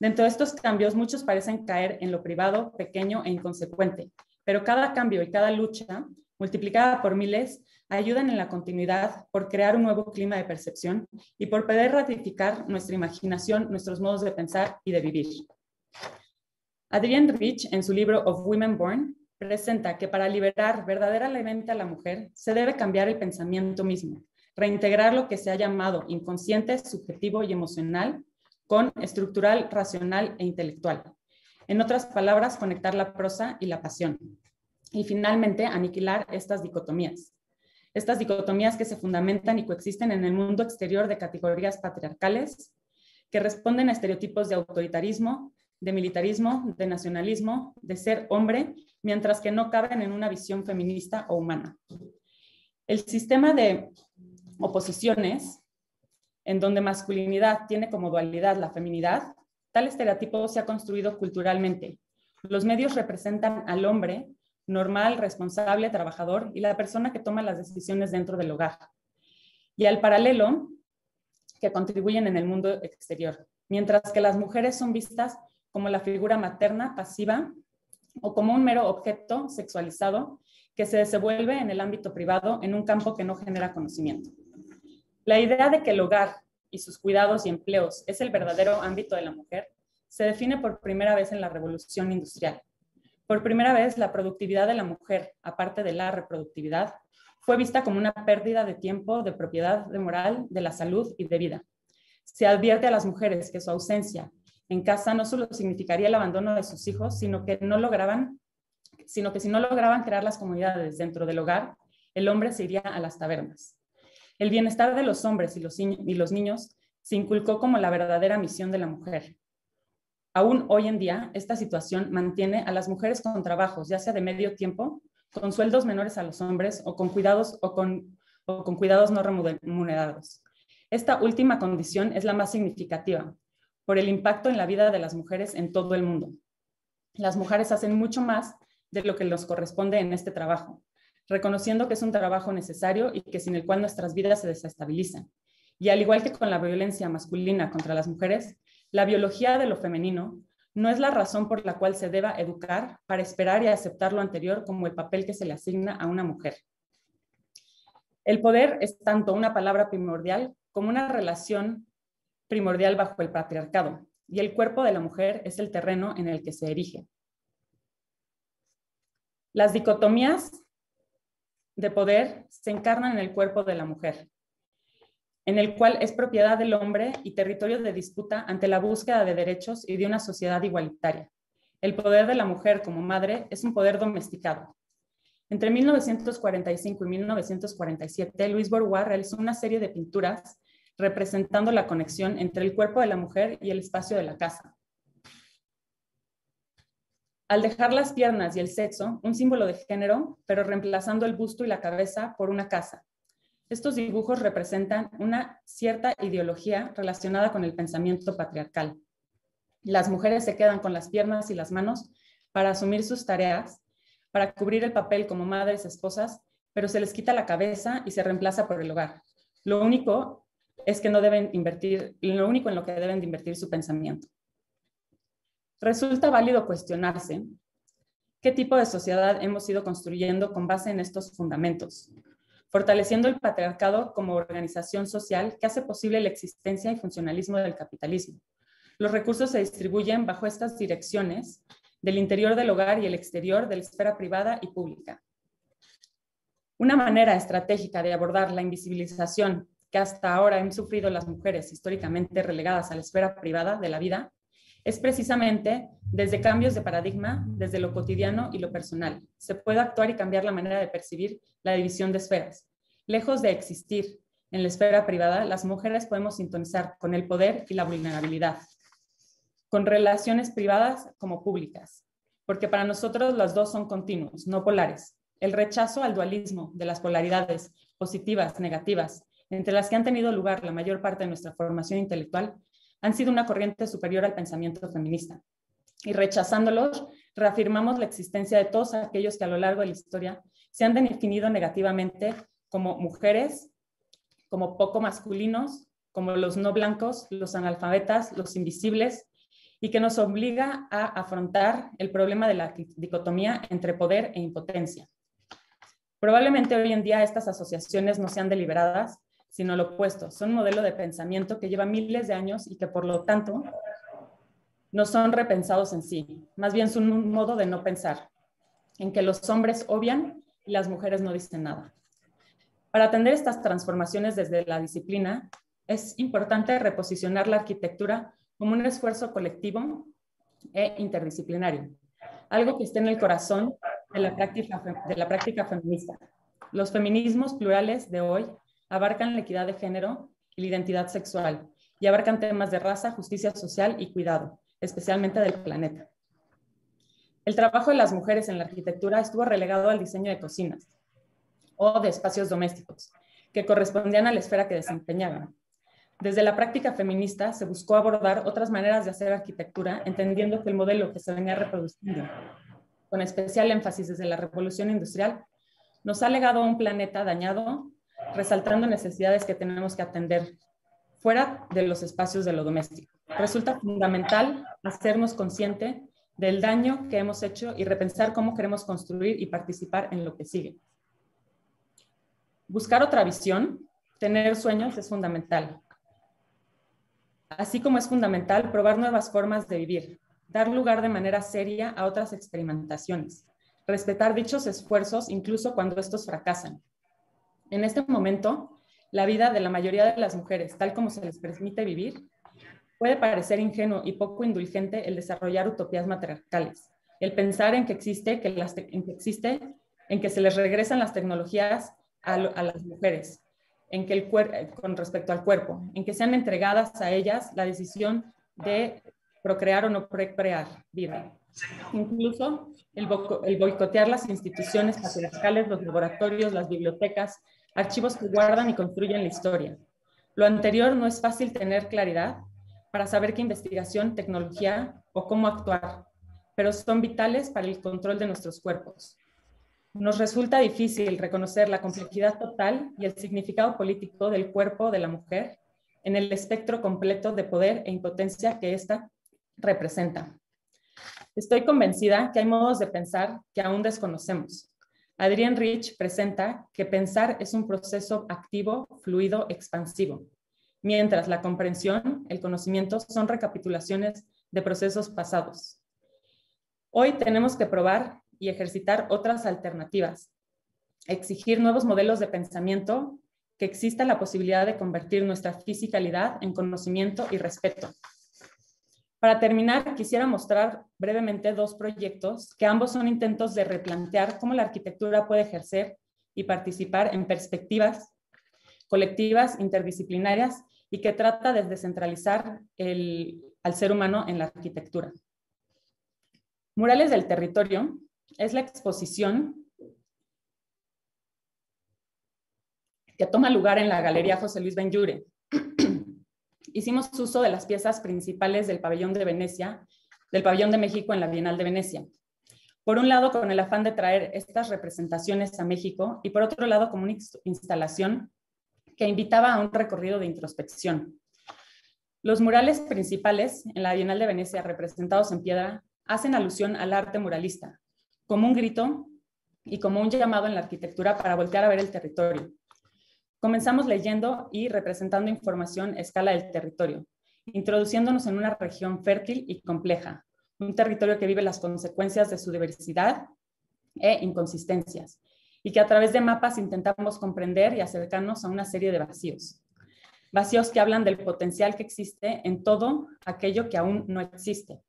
Dentro de estos cambios, muchos parecen caer en lo privado, pequeño e inconsecuente, pero cada cambio y cada lucha, multiplicada por miles, ayudan en la continuidad por crear un nuevo clima de percepción y por poder ratificar nuestra imaginación, nuestros modos de pensar y de vivir. Adrienne Rich, en su libro Of Women Born, presenta que para liberar verdaderamente a la mujer se debe cambiar el pensamiento mismo, reintegrar lo que se ha llamado inconsciente, subjetivo y emocional con estructural, racional e intelectual. En otras palabras, conectar la prosa y la pasión. Y finalmente, aniquilar estas dicotomías. Estas dicotomías que se fundamentan y coexisten en el mundo exterior de categorías patriarcales que responden a estereotipos de autoritarismo, de militarismo, de nacionalismo, de ser hombre, mientras que no caben en una visión feminista o humana. El sistema de oposiciones, en donde masculinidad tiene como dualidad la feminidad, tal estereotipo se ha construido culturalmente. Los medios representan al hombre normal, responsable, trabajador y la persona que toma las decisiones dentro del hogar. Y al paralelo, que contribuyen en el mundo exterior, mientras que las mujeres son vistas como la figura materna, pasiva, o como un mero objeto sexualizado que se desenvuelve en el ámbito privado en un campo que no genera conocimiento. La idea de que el hogar y sus cuidados y empleos es el verdadero ámbito de la mujer se define por primera vez en la Revolución Industrial. Por primera vez, la productividad de la mujer, aparte de la reproductividad, fue vista como una pérdida de tiempo, de propiedad, de moral, de la salud y de vida. Se advierte a las mujeres que su ausencia en casa no solo significaría el abandono de sus hijos, sino que si no lograban crear las comunidades dentro del hogar, el hombre se iría a las tabernas. El bienestar de los hombres y los niños se inculcó como la verdadera misión de la mujer. Aún hoy en día, esta situación mantiene a las mujeres con trabajos, ya sea de medio tiempo, con sueldos menores a los hombres o con cuidados no remunerados. Esta última condición es la más significativa por el impacto en la vida de las mujeres en todo el mundo. Las mujeres hacen mucho más de lo que nos corresponde en este trabajo, reconociendo que es un trabajo necesario y que sin el cual nuestras vidas se desestabilizan. Y al igual que con la violencia masculina contra las mujeres, la biología de lo femenino no es la razón por la cual se deba educar para esperar y aceptar lo anterior como el papel que se le asigna a una mujer. El poder es tanto una palabra primordial como una relación primordial bajo el patriarcado, y el cuerpo de la mujer es el terreno en el que se erige. Las dicotomías de poder se encarnan en el cuerpo de la mujer, en el cual es propiedad del hombre y territorio de disputa ante la búsqueda de derechos y de una sociedad igualitaria. El poder de la mujer como madre es un poder domesticado. Entre 1945 y 1947, Louise Bourgeois realizó una serie de pinturas representando la conexión entre el cuerpo de la mujer y el espacio de la casa. Al dejar las piernas y el sexo, un símbolo de género, pero reemplazando el busto y la cabeza por una casa. Estos dibujos representan una cierta ideología relacionada con el pensamiento patriarcal. Las mujeres se quedan con las piernas y las manos para asumir sus tareas, para cubrir el papel como madres, esposas, pero se les quita la cabeza y se reemplaza por el hogar. Lo único en lo que deben de invertir su pensamiento. Resulta válido cuestionarse qué tipo de sociedad hemos ido construyendo con base en estos fundamentos, fortaleciendo el patriarcado como organización social que hace posible la existencia y funcionalismo del capitalismo. Los recursos se distribuyen bajo estas direcciones del interior del hogar y el exterior de la esfera privada y pública. Una manera estratégica de abordar la invisibilización que hasta ahora han sufrido las mujeres históricamente relegadas a la esfera privada de la vida es precisamente desde cambios de paradigma, desde lo cotidiano y lo personal. Se puede actuar y cambiar la manera de percibir la división de esferas. Lejos de existir en la esfera privada, las mujeres podemos sintonizar con el poder y la vulnerabilidad, con relaciones privadas como públicas, porque para nosotros las dos son continuos, no polares. El rechazo al dualismo de las polaridades positivas, negativas, entre las que han tenido lugar la mayor parte de nuestra formación intelectual, han sido una corriente superior al pensamiento feminista. Y rechazándolos, reafirmamos la existencia de todos aquellos que a lo largo de la historia se han definido negativamente como mujeres, como poco masculinos, como los no blancos, los analfabetas, los invisibles, y que nos obliga a afrontar el problema de la dicotomía entre poder e impotencia. Probablemente hoy en día estas asociaciones no sean deliberadas, sino lo opuesto. Son un modelo de pensamiento que lleva miles de años y que por lo tanto no son repensados en sí. Más bien son un modo de no pensar, en que los hombres obvian y las mujeres no dicen nada. Para atender estas transformaciones desde la disciplina, es importante reposicionar la arquitectura como un esfuerzo colectivo e interdisciplinario, algo que esté en el corazón de la práctica feminista. Los feminismos plurales de hoy abarcan la equidad de género y la identidad sexual, y abarcan temas de raza, justicia social y cuidado, especialmente del planeta. El trabajo de las mujeres en la arquitectura estuvo relegado al diseño de cocinas o de espacios domésticos, que correspondían a la esfera que desempeñaban. Desde la práctica feminista se buscó abordar otras maneras de hacer arquitectura, entendiendo que el modelo que se venía reproduciendo, con especial énfasis desde la revolución industrial, nos ha legado a un planeta dañado, resaltando necesidades que tenemos que atender fuera de los espacios de lo doméstico. Resulta fundamental hacernos consciente del daño que hemos hecho y repensar cómo queremos construir y participar en lo que sigue. Buscar otra visión, tener sueños es fundamental. Así como es fundamental probar nuevas formas de vivir, dar lugar de manera seria a otras experimentaciones, respetar dichos esfuerzos incluso cuando estos fracasan. En este momento, la vida de la mayoría de las mujeres, tal como se les permite vivir, puede parecer ingenuo y poco indulgente el desarrollar utopías matriarcales, el pensar en que se les regresan las tecnologías a las mujeres, en que con respecto al cuerpo, en que sean entregadas a ellas la decisión de procrear o no procrear vida. Incluso el boicotear las instituciones patriarcales, los laboratorios, las bibliotecas, archivos que guardan y construyen la historia. Lo anterior no es fácil tener claridad para saber qué investigación, tecnología o cómo actuar, pero son vitales para el control de nuestros cuerpos. Nos resulta difícil reconocer la complejidad total y el significado político del cuerpo de la mujer en el espectro completo de poder e impotencia que ésta representa. Estoy convencida que hay modos de pensar que aún desconocemos. Adrienne Rich presenta que pensar es un proceso activo, fluido, expansivo, mientras la comprensión, el conocimiento son recapitulaciones de procesos pasados. Hoy tenemos que probar y ejercitar otras alternativas, exigir nuevos modelos de pensamiento, que exista la posibilidad de convertir nuestra fisicalidad en conocimiento y respeto. Para terminar, quisiera mostrar brevemente dos proyectos que ambos son intentos de replantear cómo la arquitectura puede ejercer y participar en perspectivas colectivas, interdisciplinarias y que trata de descentralizar al ser humano en la arquitectura. Murales del Territorio es la exposición que toma lugar en la Galería José Luis Benlliure. Hicimos uso de las piezas principales del Pabellón de Venecia, del Pabellón de México en la Bienal de Venecia. Por un lado, con el afán de traer estas representaciones a México y por otro lado, como una instalación que invitaba a un recorrido de introspección. Los murales principales en la Bienal de Venecia, representados en piedra, hacen alusión al arte muralista, como un grito y como un llamado en la arquitectura para voltear a ver el territorio. Comenzamos leyendo y representando información a escala del territorio, introduciéndonos en una región fértil y compleja, un territorio que vive las consecuencias de su diversidad e inconsistencias, y que a través de mapas intentamos comprender y acercarnos a una serie de vacíos. Vacíos que hablan del potencial que existe en todo aquello que aún no existe,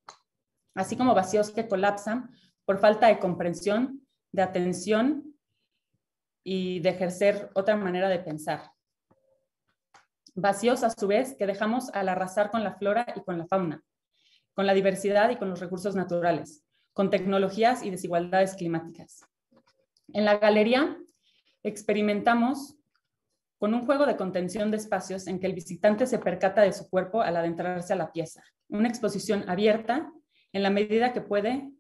así como vacíos que colapsan por falta de comprensión, de atención y de ejercer otra manera de pensar. Vacíos, a su vez, que dejamos al arrasar con la flora y con la fauna, con la diversidad y con los recursos naturales, con tecnologías y desigualdades climáticas. En la galería experimentamos con un juego de contención de espacios en que el visitante se percata de su cuerpo al adentrarse a la pieza. Una exposición abierta en la medida que puede,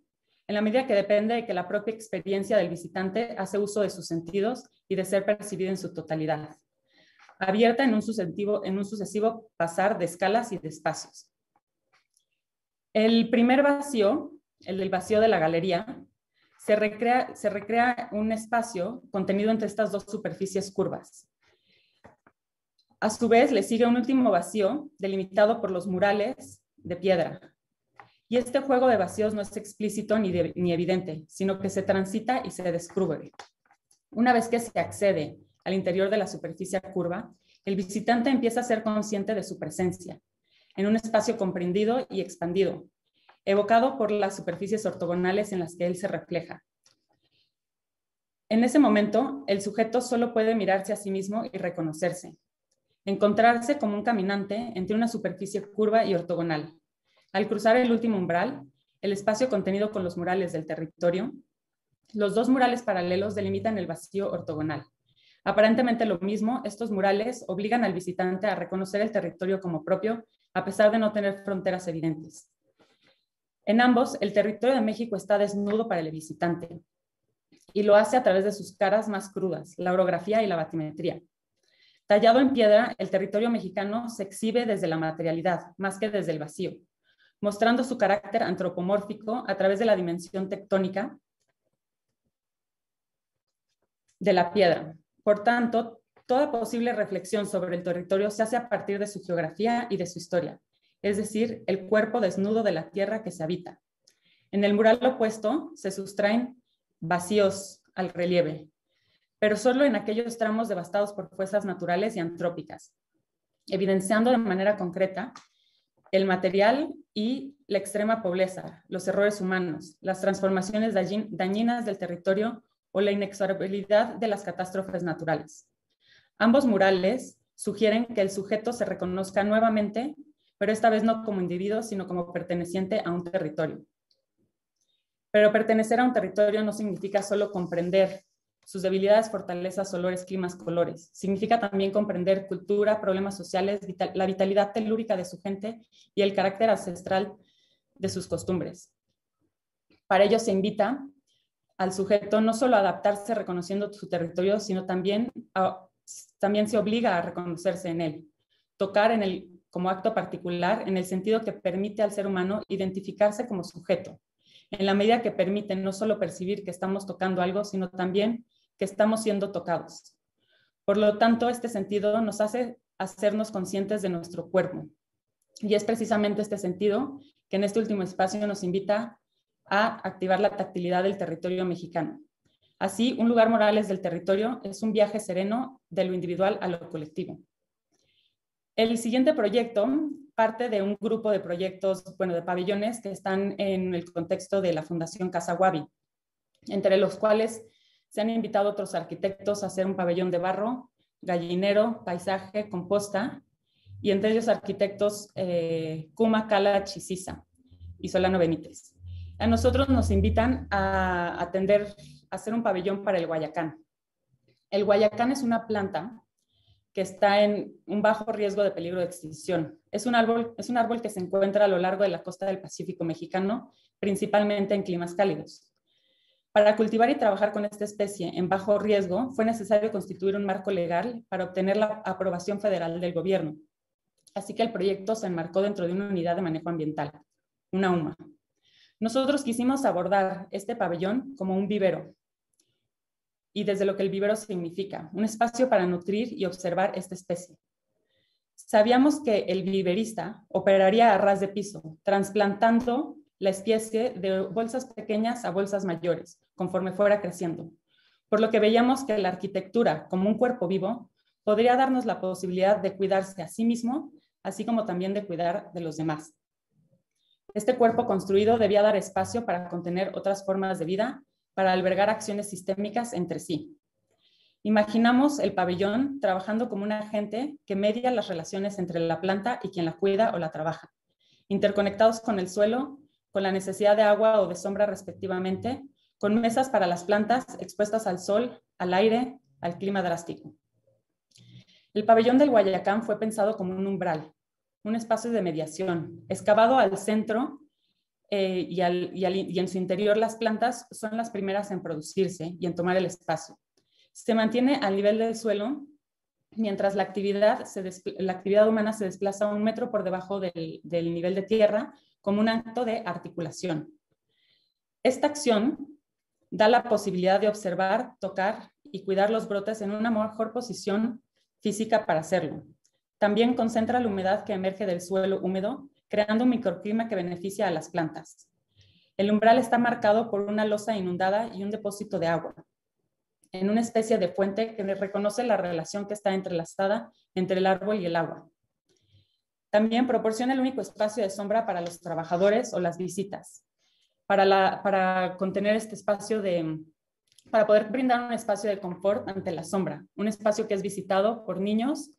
en la medida que depende de que la propia experiencia del visitante hace uso de sus sentidos y de ser percibida en su totalidad. Abierta en un sucesivo pasar de escalas y de espacios. El primer vacío, el del vacío de la galería, se recrea un espacio contenido entre estas dos superficies curvas. A su vez, le sigue un último vacío delimitado por los murales de piedra. Y este juego de vacíos no es explícito ni evidente, sino que se transita y se descubre. Una vez que se accede al interior de la superficie curva, el visitante empieza a ser consciente de su presencia en un espacio comprendido y expandido, evocado por las superficies ortogonales en las que él se refleja. En ese momento, el sujeto solo puede mirarse a sí mismo y reconocerse, encontrarse como un caminante entre una superficie curva y ortogonal. Al cruzar el último umbral, el espacio contenido con los murales del territorio, los dos murales paralelos delimitan el vacío ortogonal. Aparentemente lo mismo, estos murales obligan al visitante a reconocer el territorio como propio, a pesar de no tener fronteras evidentes. En ambos, el territorio de México está desnudo para el visitante, y lo hace a través de sus caras más crudas, la orografía y la batimetría. Tallado en piedra, el territorio mexicano se exhibe desde la materialidad, más que desde el vacío, mostrando su carácter antropomórfico a través de la dimensión tectónica de la piedra. Por tanto, toda posible reflexión sobre el territorio se hace a partir de su geografía y de su historia, es decir, el cuerpo desnudo de la tierra que se habita. En el mural opuesto se sustraen vacíos al relieve, pero solo en aquellos tramos devastados por fuerzas naturales y antrópicas, evidenciando de manera concreta el material y la extrema pobreza, los errores humanos, las transformaciones dañinas del territorio o la inexorabilidad de las catástrofes naturales. Ambos murales sugieren que el sujeto se reconozca nuevamente, pero esta vez no como individuo, sino como perteneciente a un territorio. Pero pertenecer a un territorio no significa solo comprender sus debilidades, fortalezas, olores, climas, colores. Significa también comprender cultura, problemas sociales, la vitalidad telúrica de su gente y el carácter ancestral de sus costumbres. Para ello se invita al sujeto no solo a adaptarse reconociendo su territorio, sino también se obliga a reconocerse en él. Tocar en él como acto particular, en el sentido que permite al ser humano identificarse como sujeto, en la medida que permite no solo percibir que estamos tocando algo, sino también que estamos siendo tocados. Por lo tanto, este sentido nos hace hacernos conscientes de nuestro cuerpo. Y es precisamente este sentido que en este último espacio nos invita a activar la tactilidad del territorio mexicano. Así, un lugar Morales del territorio es un viaje sereno de lo individual a lo colectivo. El siguiente proyecto parte de un grupo de proyectos, de pabellones que están en el contexto de la Fundación Casa Guavi, entre los cuales se han invitado otros arquitectos a hacer un pabellón de barro, gallinero, paisaje, composta, y entre ellos arquitectos Kuma, Cala, Chisisa y Solano Benítez. A nosotros nos invitan a hacer un pabellón para el guayacán. El guayacán es una planta que está en un bajo riesgo de peligro de extinción. Es un árbol que se encuentra a lo largo de la costa del Pacífico mexicano, principalmente en climas cálidos. Para cultivar y trabajar con esta especie en bajo riesgo, fue necesario constituir un marco legal para obtener la aprobación federal del gobierno. Así que el proyecto se enmarcó dentro de una unidad de manejo ambiental, una UMA. Nosotros quisimos abordar este pabellón como un vivero, y desde lo que el vivero significa, un espacio para nutrir y observar esta especie. Sabíamos que el viverista operaría a ras de piso, trasplantando la especie de bolsas pequeñas a bolsas mayores, conforme fuera creciendo, por lo que veíamos que la arquitectura, como un cuerpo vivo, podría darnos la posibilidad de cuidarse a sí mismo, así como también de cuidar de los demás. Este cuerpo construido debía dar espacio para contener otras formas de vida, para albergar acciones sistémicas entre sí. Imaginamos el pabellón trabajando como un agente que media las relaciones entre la planta y quien la cuida o la trabaja, interconectados con el suelo, con la necesidad de agua o de sombra respectivamente, con mesas para las plantas expuestas al sol, al aire, al clima drástico. El pabellón del Guayacán fue pensado como un umbral, un espacio de mediación, excavado al centro y en su interior las plantas son las primeras en producirse y en tomar el espacio. Se mantiene al nivel del suelo, mientras la actividad humana se desplaza 1 metro por debajo del nivel de tierra como un acto de articulación. Esta acción da la posibilidad de observar, tocar y cuidar los brotes en una mejor posición física para hacerlo. También concentra la humedad que emerge del suelo húmedo, creando un microclima que beneficia a las plantas. El umbral está marcado por una losa inundada y un depósito de agua, en una especie de fuente que reconoce la relación que está entrelazada entre el árbol y el agua. También proporciona el único espacio de sombra para los trabajadores o las visitas, para contener este espacio para poder brindar un espacio de confort ante la sombra, un espacio que es visitado por niños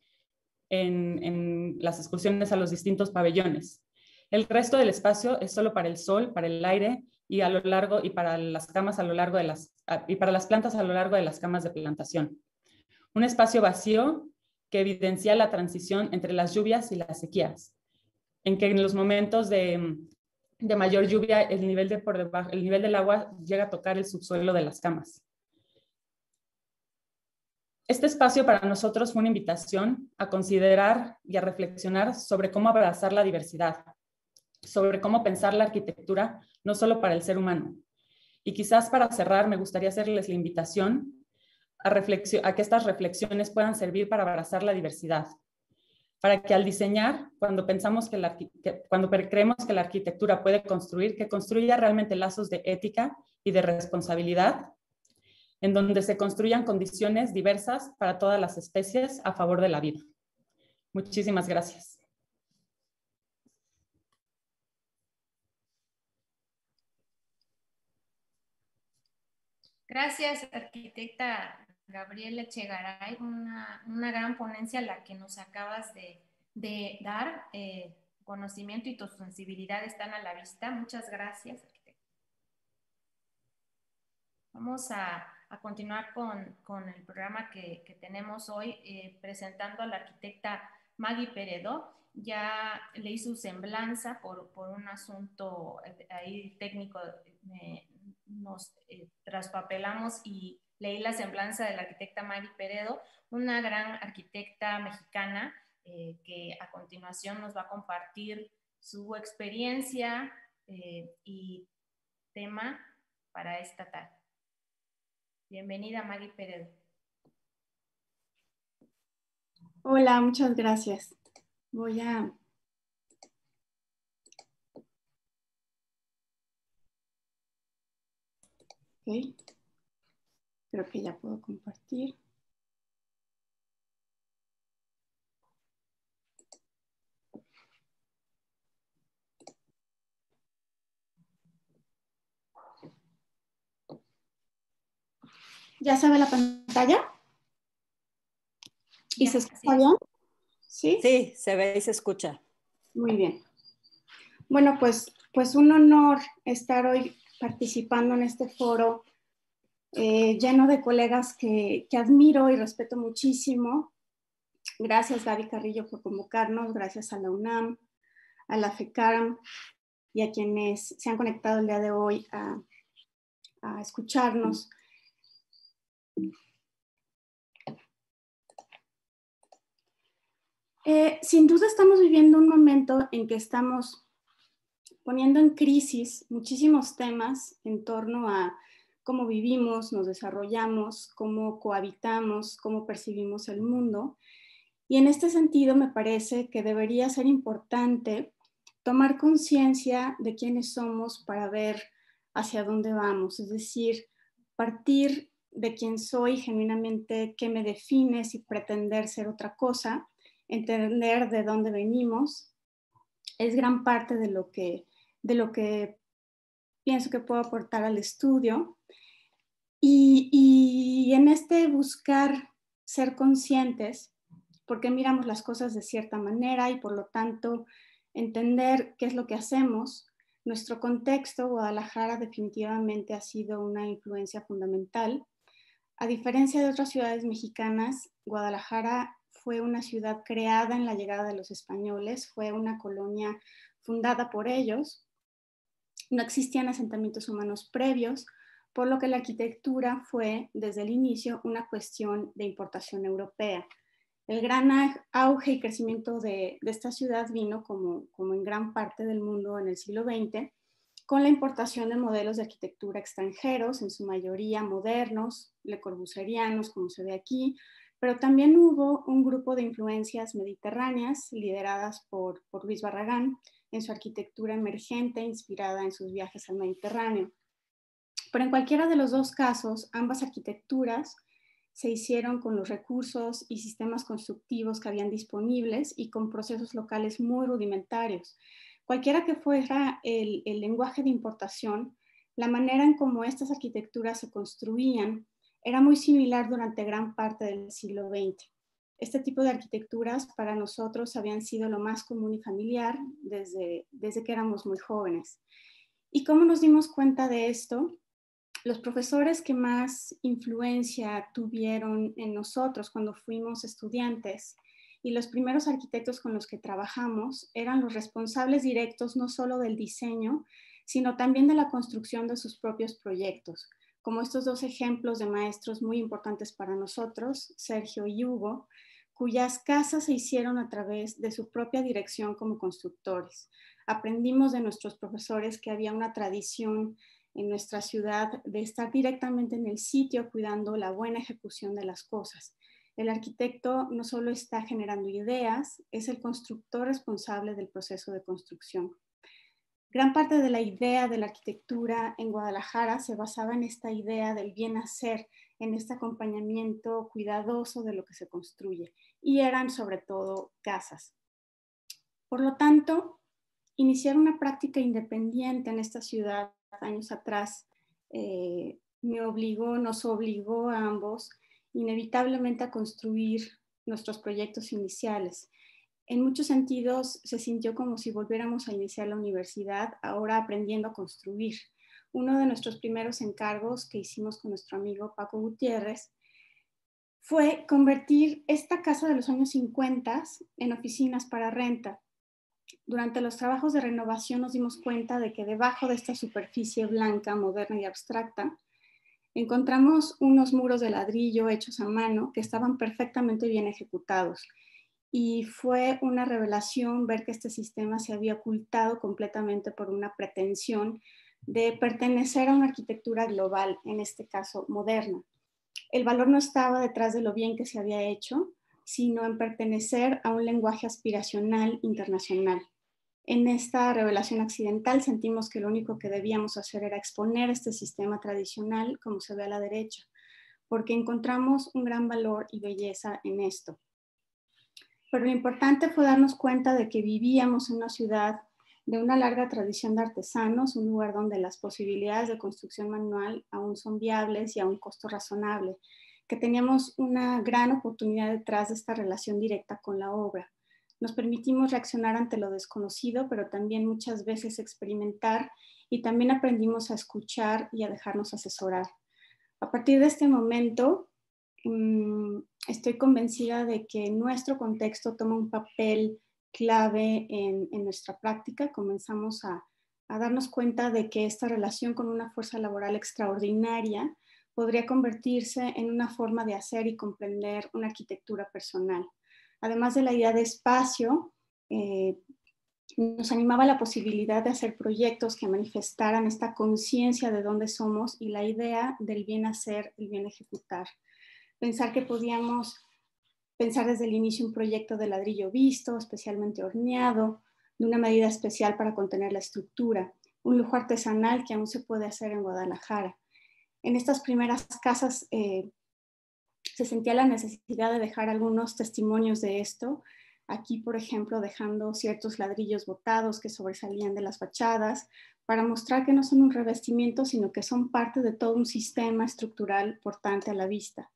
en las excursiones a los distintos pabellones. El resto del espacio es solo para el sol, para el aire y para las camas y para las plantas a lo largo de las camas de plantación. Un espacio vacío que evidencia la transición entre las lluvias y las sequías, en que en los momentos de mayor lluvia el nivel del agua llega a tocar el subsuelo de las camas. Este espacio para nosotros fue una invitación a considerar y a reflexionar sobre cómo abrazar la diversidad, sobre cómo pensar la arquitectura no solo para el ser humano. Y quizás para cerrar me gustaría hacerles la invitación a que estas reflexiones puedan servir para abrazar la diversidad, para que al diseñar, cuando creemos que la arquitectura puede construir, que construya realmente lazos de ética y de responsabilidad, en donde se construyan condiciones diversas para todas las especies a favor de la vida. Muchísimas gracias. Gracias, arquitecta Gabriela Echegaray, una gran ponencia la que nos acabas de dar. Conocimiento y tu sensibilidad están a la vista. Muchas gracias, arquitecta. Vamos a continuar con el programa que tenemos hoy, presentando a la arquitecta Maggie Peredo. Ya leí su semblanza por un asunto ahí técnico, nos traspapelamos y leí la semblanza de la arquitecta Maggie Peredo, una gran arquitecta mexicana que a continuación nos va a compartir su experiencia y tema para esta tarde. Bienvenida, Maggie Peredo. Hola, muchas gracias. Voy a... Ok. Creo que ya puedo compartir. ¿Ya se ve la pantalla? ¿Y se escucha bien? ¿Sí? Sí, se ve y se escucha. Muy bien. Bueno, pues un honor estar hoy participando en este foro lleno de colegas que admiro y respeto muchísimo. Gracias, Gaby Carrillo, por convocarnos. Gracias a la UNAM, a la FECARM y a quienes se han conectado el día de hoy a escucharnos. Sin duda estamos viviendo un momento en que estamos poniendo en crisis muchísimos temas en torno a cómo vivimos, nos desarrollamos, cómo cohabitamos, cómo percibimos el mundo. Y en este sentido me parece que debería ser importante tomar conciencia de quiénes somos para ver hacia dónde vamos, es decir, partir de quién soy genuinamente, qué me define, sin pretender ser otra cosa, entender de dónde venimos, es gran parte de lo que pienso que puedo aportar al estudio. Y en este buscar ser conscientes, porque miramos las cosas de cierta manera y por lo tanto entender qué es lo que hacemos, nuestro contexto, Guadalajara definitivamente ha sido una influencia fundamental. A diferencia de otras ciudades mexicanas, Guadalajara fue una ciudad creada en la llegada de los españoles, fue una colonia fundada por ellos. No existían asentamientos humanos previos, por lo que la arquitectura fue desde el inicio una cuestión de importación europea. El gran auge y crecimiento de esta ciudad vino, como en gran parte del mundo en el siglo XX, con la importación de modelos de arquitectura extranjeros, en su mayoría modernos, lecorbusierianos, como se ve aquí, pero también hubo un grupo de influencias mediterráneas lideradas por Luis Barragán en su arquitectura emergente inspirada en sus viajes al Mediterráneo. Pero en cualquiera de los dos casos, ambas arquitecturas se hicieron con los recursos y sistemas constructivos que habían disponibles y con procesos locales muy rudimentarios. Cualquiera que fuera el lenguaje de importación, la manera en cómo estas arquitecturas se construían era muy similar durante gran parte del siglo XX. Este tipo de arquitecturas para nosotros habían sido lo más común y familiar desde que éramos muy jóvenes. ¿Y cómo nos dimos cuenta de esto? Los profesores que más influencia tuvieron en nosotros cuando fuimos estudiantes y los primeros arquitectos con los que trabajamos eran los responsables directos no solo del diseño, sino también de la construcción de sus propios proyectos, como estos dos ejemplos de maestros muy importantes para nosotros, Sergio y Hugo, cuyas casas se hicieron a través de su propia dirección como constructores. Aprendimos de nuestros profesores que había una tradición en nuestra ciudad de estar directamente en el sitio cuidando la buena ejecución de las cosas. El arquitecto no solo está generando ideas, es el constructor responsable del proceso de construcción. Gran parte de la idea de la arquitectura en Guadalajara se basaba en esta idea del bien hacer, en este acompañamiento cuidadoso de lo que se construye, y eran sobre todo casas. Por lo tanto, iniciar una práctica independiente en esta ciudad años atrás nos obligó a ambos inevitablemente a construir nuestros proyectos iniciales. En muchos sentidos se sintió como si volviéramos a iniciar la universidad, ahora aprendiendo a construir. Uno de nuestros primeros encargos que hicimos con nuestro amigo Paco Gutiérrez fue convertir esta casa de los años 50 en oficinas para renta. Durante los trabajos de renovación nos dimos cuenta de que debajo de esta superficie blanca, moderna y abstracta, encontramos unos muros de ladrillo hechos a mano que estaban perfectamente bien ejecutados. Y fue una revelación ver que este sistema se había ocultado completamente por una pretensión de pertenecer a una arquitectura global, en este caso moderna. El valor no estaba detrás de lo bien que se había hecho, sino en pertenecer a un lenguaje aspiracional internacional. En esta revelación accidental sentimos que lo único que debíamos hacer era exponer este sistema tradicional como se ve a la derecha, porque encontramos un gran valor y belleza en esto. Pero lo importante fue darnos cuenta de que vivíamos en una ciudad de una larga tradición de artesanos, un lugar donde las posibilidades de construcción manual aún son viables y a un costo razonable, que teníamos una gran oportunidad detrás de esta relación directa con la obra. Nos permitimos reaccionar ante lo desconocido, pero también muchas veces experimentar, y también aprendimos a escuchar y a dejarnos asesorar. A partir de este momento, estoy convencida de que nuestro contexto toma un papel clave en nuestra práctica. Comenzamos a darnos cuenta de que esta relación con una fuerza laboral extraordinaria podría convertirse en una forma de hacer y comprender una arquitectura personal. Además de la idea de espacio, nos animaba la posibilidad de hacer proyectos que manifestaran esta conciencia de dónde somos y la idea del bien hacer, el bien ejecutar. Pensar que podíamos pensar desde el inicio un proyecto de ladrillo visto, especialmente horneado, de una medida especial para contener la estructura, un lujo artesanal que aún se puede hacer en Guadalajara. En estas primeras casas se sentía la necesidad de dejar algunos testimonios de esto. Aquí, por ejemplo, dejando ciertos ladrillos botados que sobresalían de las fachadas para mostrar que no son un revestimiento, sino que son parte de todo un sistema estructural portante a la vista.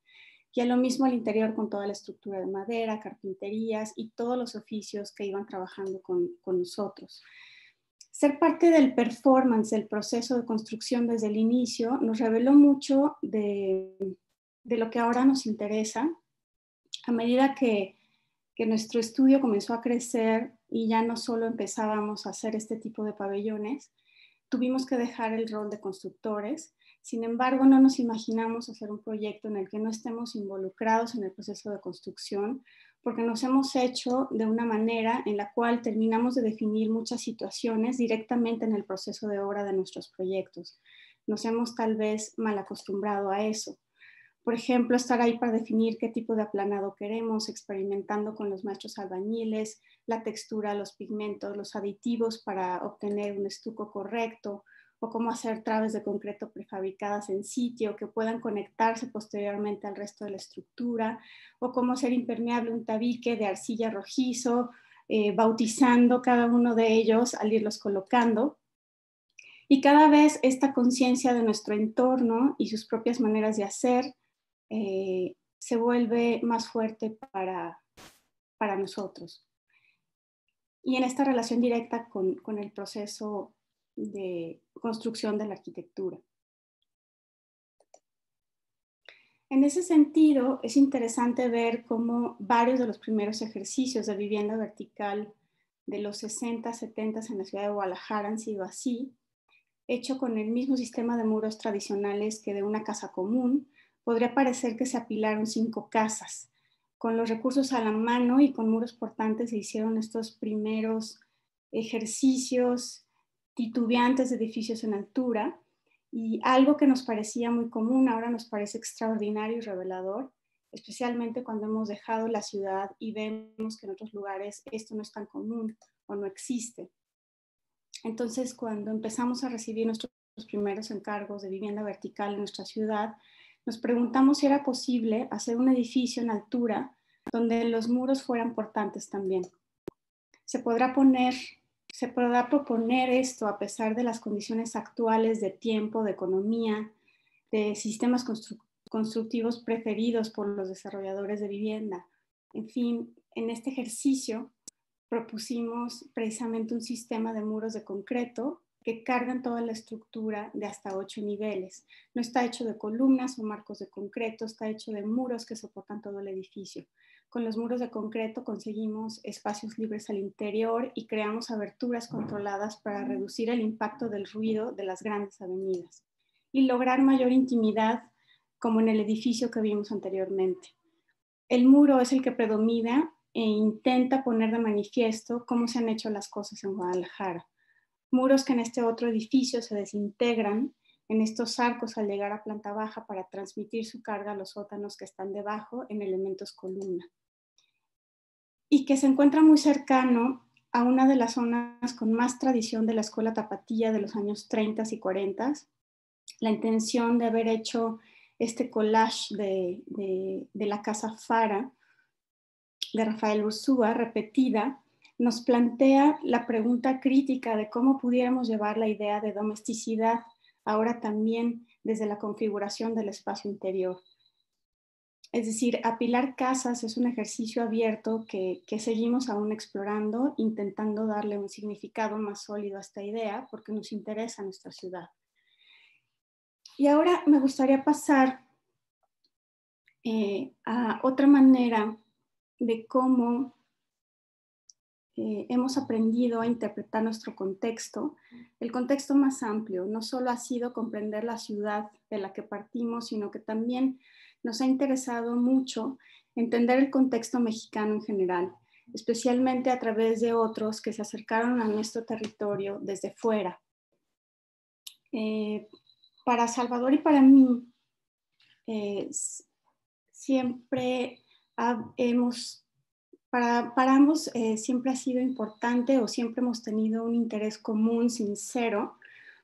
Y a lo mismo al interior con toda la estructura de madera, carpinterías y todos los oficios que iban trabajando con nosotros. Ser parte del performance, del proceso de construcción desde el inicio, nos reveló mucho de lo que ahora nos interesa, a medida que que nuestro estudio comenzó a crecer y ya no solo empezábamos a hacer este tipo de pabellones, tuvimos que dejar el rol de constructores. Sin embargo, no nos imaginamos hacer un proyecto en el que no estemos involucrados en el proceso de construcción, porque nos hemos hecho de una manera en la cual terminamos de definir muchas situaciones directamente en el proceso de obra de nuestros proyectos. Nos hemos tal vez mal acostumbrado a eso. Por ejemplo, estar ahí para definir qué tipo de aplanado queremos, experimentando con los maestros albañiles, la textura, los pigmentos, los aditivos para obtener un estuco correcto, o cómo hacer traves de concreto prefabricadas en sitio que puedan conectarse posteriormente al resto de la estructura, o cómo hacer impermeable un tabique de arcilla rojizo, bautizando cada uno de ellos al irlos colocando. Y cada vez esta conciencia de nuestro entorno y sus propias maneras de hacer se vuelve más fuerte para nosotros. Y en esta relación directa con el proceso de construcción de la arquitectura. En ese sentido, es interesante ver cómo varios de los primeros ejercicios de vivienda vertical de los 60, 70 en la ciudad de Guadalajara han sido así, hecho con el mismo sistema de muros tradicionales que de una casa común. Podría parecer que se apilaron 5 casas. Con los recursos a la mano y con muros portantes se hicieron estos primeros ejercicios titubeantes de edificios en altura, y algo que nos parecía muy común ahora nos parece extraordinario y revelador, especialmente cuando hemos dejado la ciudad y vemos que en otros lugares esto no es tan común o no existe. Entonces, cuando empezamos a recibir nuestros primeros encargos de vivienda vertical en nuestra ciudad, nos preguntamos si era posible hacer un edificio en altura donde los muros fueran portantes también. Se podrá proponer esto a pesar de las condiciones actuales de tiempo, de economía, de sistemas constructivos preferidos por los desarrolladores de vivienda. En fin, en este ejercicio propusimos precisamente un sistema de muros de concreto que cargan toda la estructura de hasta 8 niveles. No está hecho de columnas o marcos de concreto, está hecho de muros que soportan todo el edificio. Con los muros de concreto conseguimos espacios libres al interior y creamos aberturas controladas para reducir el impacto del ruido de las grandes avenidas y lograr mayor intimidad como en el edificio que vimos anteriormente. El muro es el que predomina e intenta poner de manifiesto cómo se han hecho las cosas en Guadalajara. Muros que en este otro edificio se desintegran en estos arcos al llegar a planta baja para transmitir su carga a los sótanos que están debajo en elementos columna. Y que se encuentra muy cercano a una de las zonas con más tradición de la escuela tapatía de los años 30 y 40. La intención de haber hecho este collage de la Casa Fara de Rafael Urzúa, repetida, nos plantea la pregunta crítica de cómo pudiéramos llevar la idea de domesticidad ahora también desde la configuración del espacio interior. Es decir, apilar casas es un ejercicio abierto que seguimos aún explorando, intentando darle un significado más sólido a esta idea porque nos interesa nuestra ciudad. Y ahora me gustaría pasar a otra manera de cómo hemos aprendido a interpretar nuestro contexto. El contexto más amplio no solo ha sido comprender la ciudad de la que partimos, sino que también nos ha interesado mucho entender el contexto mexicano en general, especialmente a través de otros que se acercaron a nuestro territorio desde fuera. Para Salvador y para mí, siempre para ambos siempre ha sido importante o siempre hemos tenido un interés común, sincero,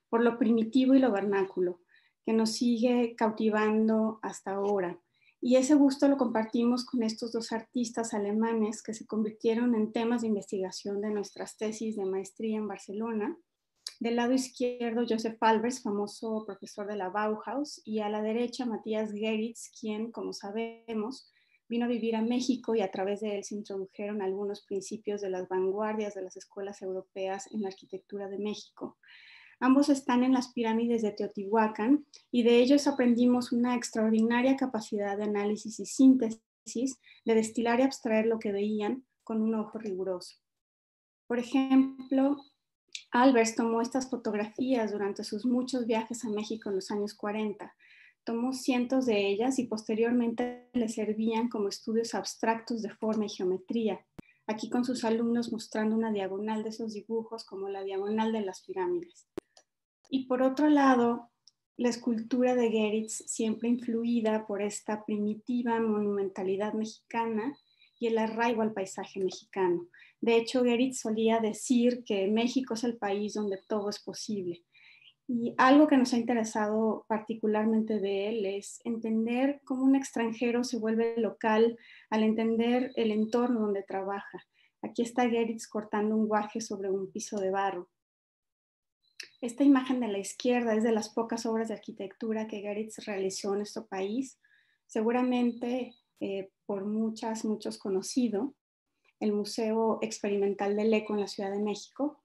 por lo primitivo y lo vernáculo, que nos sigue cautivando hasta ahora. Y ese gusto lo compartimos con estos 2 artistas alemanes que se convirtieron en temas de investigación de nuestras tesis de maestría en Barcelona. Del lado izquierdo, Josef Albers, famoso profesor de la Bauhaus, y a la derecha, Matthias Geritz, quien, como sabemos, vino a vivir a México y a través de él se introdujeron algunos principios de las vanguardias de las escuelas europeas en la arquitectura de México. Ambos están en las pirámides de Teotihuacán y de ellos aprendimos una extraordinaria capacidad de análisis y síntesis de destilar y abstraer lo que veían con un ojo riguroso. Por ejemplo, Albers tomó estas fotografías durante sus muchos viajes a México en los años 40. Tomó cientos de ellas y posteriormente le servían como estudios abstractos de forma y geometría, aquí con sus alumnos mostrando una diagonal de esos dibujos como la diagonal de las pirámides. Y por otro lado, la escultura de Geritz, siempre influida por esta primitiva monumentalidad mexicana y el arraigo al paisaje mexicano. De hecho, Geritz solía decir que México es el país donde todo es posible. Y algo que nos ha interesado particularmente de él es entender cómo un extranjero se vuelve local al entender el entorno donde trabaja. Aquí está Geritz cortando un guaje sobre un piso de barro. Esta imagen de la izquierda es de las pocas obras de arquitectura que Geritz realizó en nuestro país, seguramente por muchos conocido, el Museo Experimental del Eco en la Ciudad de México,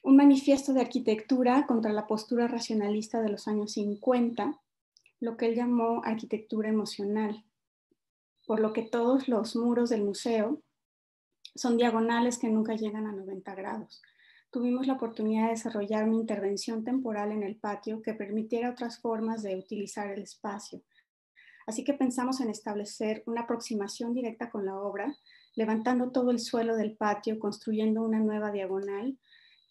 un manifiesto de arquitectura contra la postura racionalista de los años 50, lo que él llamó arquitectura emocional, por lo que todos los muros del museo son diagonales que nunca llegan a 90 grados. Tuvimos la oportunidad de desarrollar una intervención temporal en el patio que permitiera otras formas de utilizar el espacio. Así que pensamos en establecer una aproximación directa con la obra, levantando todo el suelo del patio, construyendo una nueva diagonal,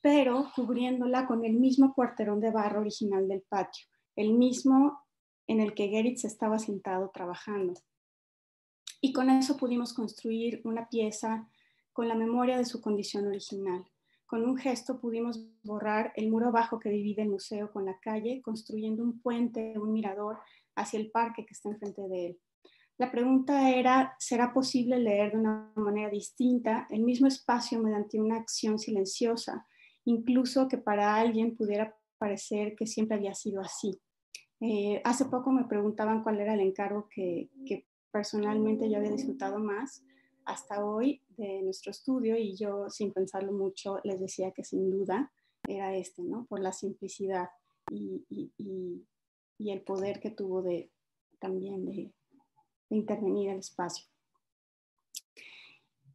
pero cubriéndola con el mismo cuarterón de barro original del patio, el mismo en el que Geritz estaba sentado trabajando. Y con eso pudimos construir una pieza con la memoria de su condición original. Con un gesto pudimos borrar el muro bajo que divide el museo con la calle, construyendo un puente, un mirador hacia el parque que está enfrente de él. La pregunta era, ¿será posible leer de una manera distinta el mismo espacio mediante una acción silenciosa, incluso que para alguien pudiera parecer que siempre había sido así? Hace poco me preguntaban cuál era el encargo que personalmente yo había disfrutado más hasta hoy de nuestro estudio, y yo, sin pensarlo mucho, les decía que sin duda era este, ¿no? Por la simplicidad y el poder que tuvo también de intervenir el espacio.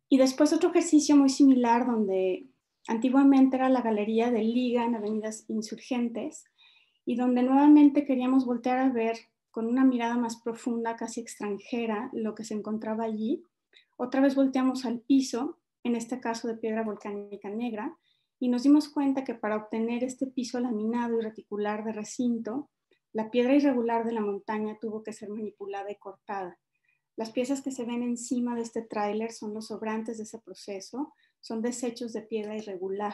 Y después otro ejercicio muy similar, donde antiguamente era la Galería de Liga en Avenidas Insurgentes, y donde nuevamente queríamos voltear a ver con una mirada más profunda, casi extranjera, lo que se encontraba allí. Otra vez volteamos al piso, en este caso de piedra volcánica negra, y nos dimos cuenta que para obtener este piso laminado y reticular de recinto, la piedra irregular de la montaña tuvo que ser manipulada y cortada. Las piezas que se ven encima de este tráiler son los sobrantes de ese proceso, son desechos de piedra irregular.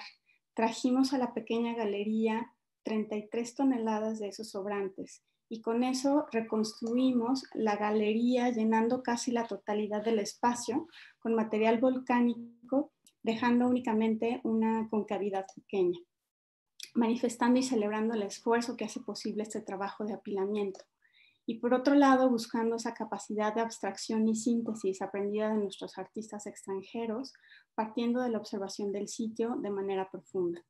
Trajimos a la pequeña galería 33 toneladas de esos sobrantes, y con eso reconstruimos la galería llenando casi la totalidad del espacio con material volcánico, dejando únicamente una concavidad pequeña, manifestando y celebrando el esfuerzo que hace posible este trabajo de apilamiento. Y por otro lado, buscando esa capacidad de abstracción y síntesis aprendida de nuestros artistas extranjeros, partiendo de la observación del sitio de manera profunda.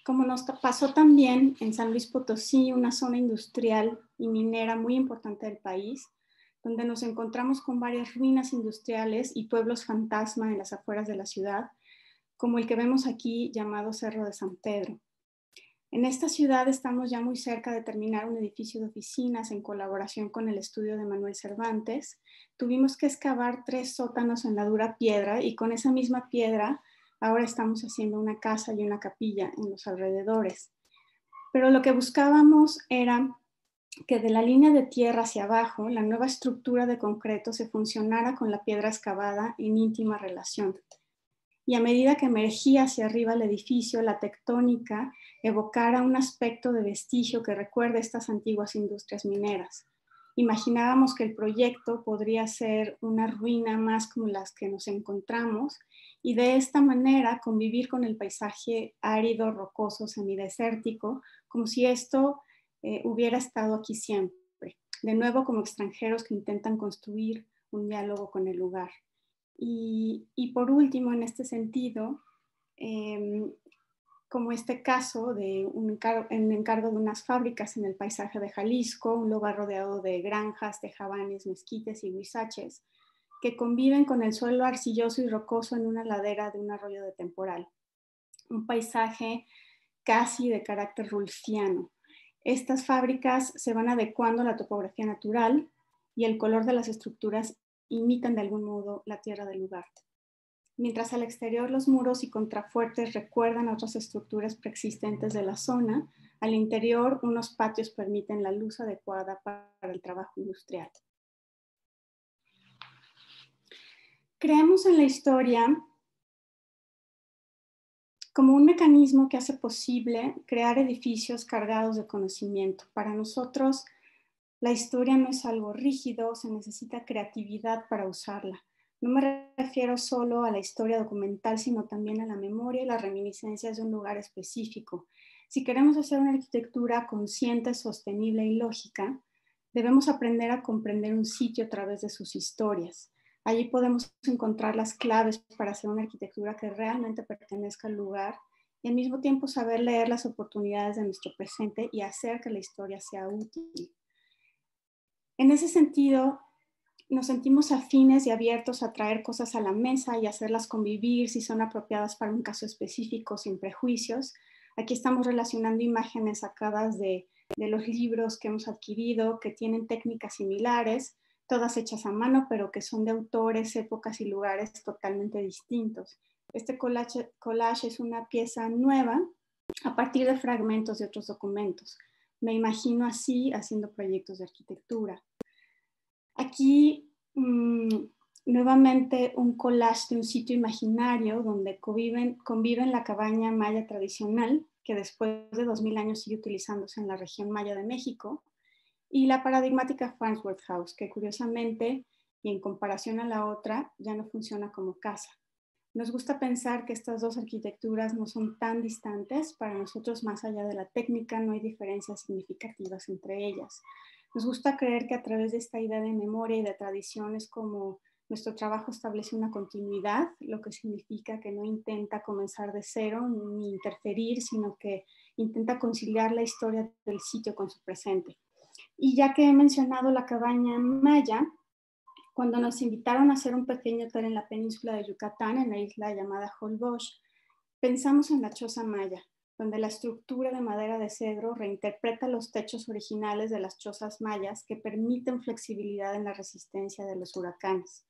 Como nos pasó también en San Luis Potosí, una zona industrial y minera muy importante del país, donde nos encontramos con varias ruinas industriales y pueblos fantasma en las afueras de la ciudad, como el que vemos aquí llamado Cerro de San Pedro. En esta ciudad estamos ya muy cerca de terminar un edificio de oficinas en colaboración con el estudio de Manuel Cervantes. Tuvimos que excavar 3 sótanos en la dura piedra, y con esa misma piedra ahora estamos haciendo una casa y una capilla en los alrededores. Pero lo que buscábamos era que de la línea de tierra hacia abajo, la nueva estructura de concreto se funcionara con la piedra excavada en íntima relación. Y a medida que emergía hacia arriba el edificio, la tectónica evocara un aspecto de vestigio que recuerda estas antiguas industrias mineras. Imaginábamos que el proyecto podría ser una ruina más como las que nos encontramos, y de esta manera convivir con el paisaje árido, rocoso, semidesértico, como si esto hubiera estado aquí siempre. De nuevo, como extranjeros que intentan construir un diálogo con el lugar. Y por último, en este sentido, como este caso de un encargo de unas fábricas en el paisaje de Jalisco, un lugar rodeado de granjas, tejabanes, mezquites y huizaches, que conviven con el suelo arcilloso y rocoso en una ladera de un arroyo de temporal. Un paisaje casi de carácter rulfiano. Estas fábricas se van adecuando a la topografía natural y el color de las estructuras imitan de algún modo la tierra del lugar. Mientras al exterior los muros y contrafuertes recuerdan a otras estructuras preexistentes de la zona, al interior unos patios permiten la luz adecuada para el trabajo industrial. Creemos en la historia como un mecanismo que hace posible crear edificios cargados de conocimiento. Para nosotros, la historia no es algo rígido, se necesita creatividad para usarla. No me refiero solo a la historia documental, sino también a la memoria y las reminiscencias de un lugar específico. Si queremos hacer una arquitectura consciente, sostenible y lógica, debemos aprender a comprender un sitio a través de sus historias. Allí podemos encontrar las claves para hacer una arquitectura que realmente pertenezca al lugar y al mismo tiempo saber leer las oportunidades de nuestro presente y hacer que la historia sea útil. En ese sentido, nos sentimos afines y abiertos a traer cosas a la mesa y hacerlas convivir si son apropiadas para un caso específico sin prejuicios. Aquí estamos relacionando imágenes sacadas de los libros que hemos adquirido, que tienen técnicas similares, todas hechas a mano, pero que son de autores, épocas y lugares totalmente distintos. Este collage es una pieza nueva a partir de fragmentos de otros documentos. Me imagino así haciendo proyectos de arquitectura. Aquí, nuevamente, un collage de un sitio imaginario donde conviven la cabaña maya tradicional, que después de 2000 años sigue utilizándose en la región maya de México, y la paradigmática Farnsworth House, que curiosamente, y en comparación a la otra, ya no funciona como casa. Nos gusta pensar que estas dos arquitecturas no son tan distantes. Para nosotros, más allá de la técnica, no hay diferencias significativas entre ellas. Nos gusta creer que a través de esta idea de memoria y de tradiciones, como nuestro trabajo establece una continuidad, lo que significa que no intenta comenzar de cero ni interferir, sino que intenta conciliar la historia del sitio con su presente. Y ya que he mencionado la cabaña maya, cuando nos invitaron a hacer un pequeño hotel en la península de Yucatán, en la isla llamada Holbox, pensamos en la choza maya, donde la estructura de madera de cedro reinterpreta los techos originales de las chozas mayas que permiten flexibilidad en la resistencia de los huracanes,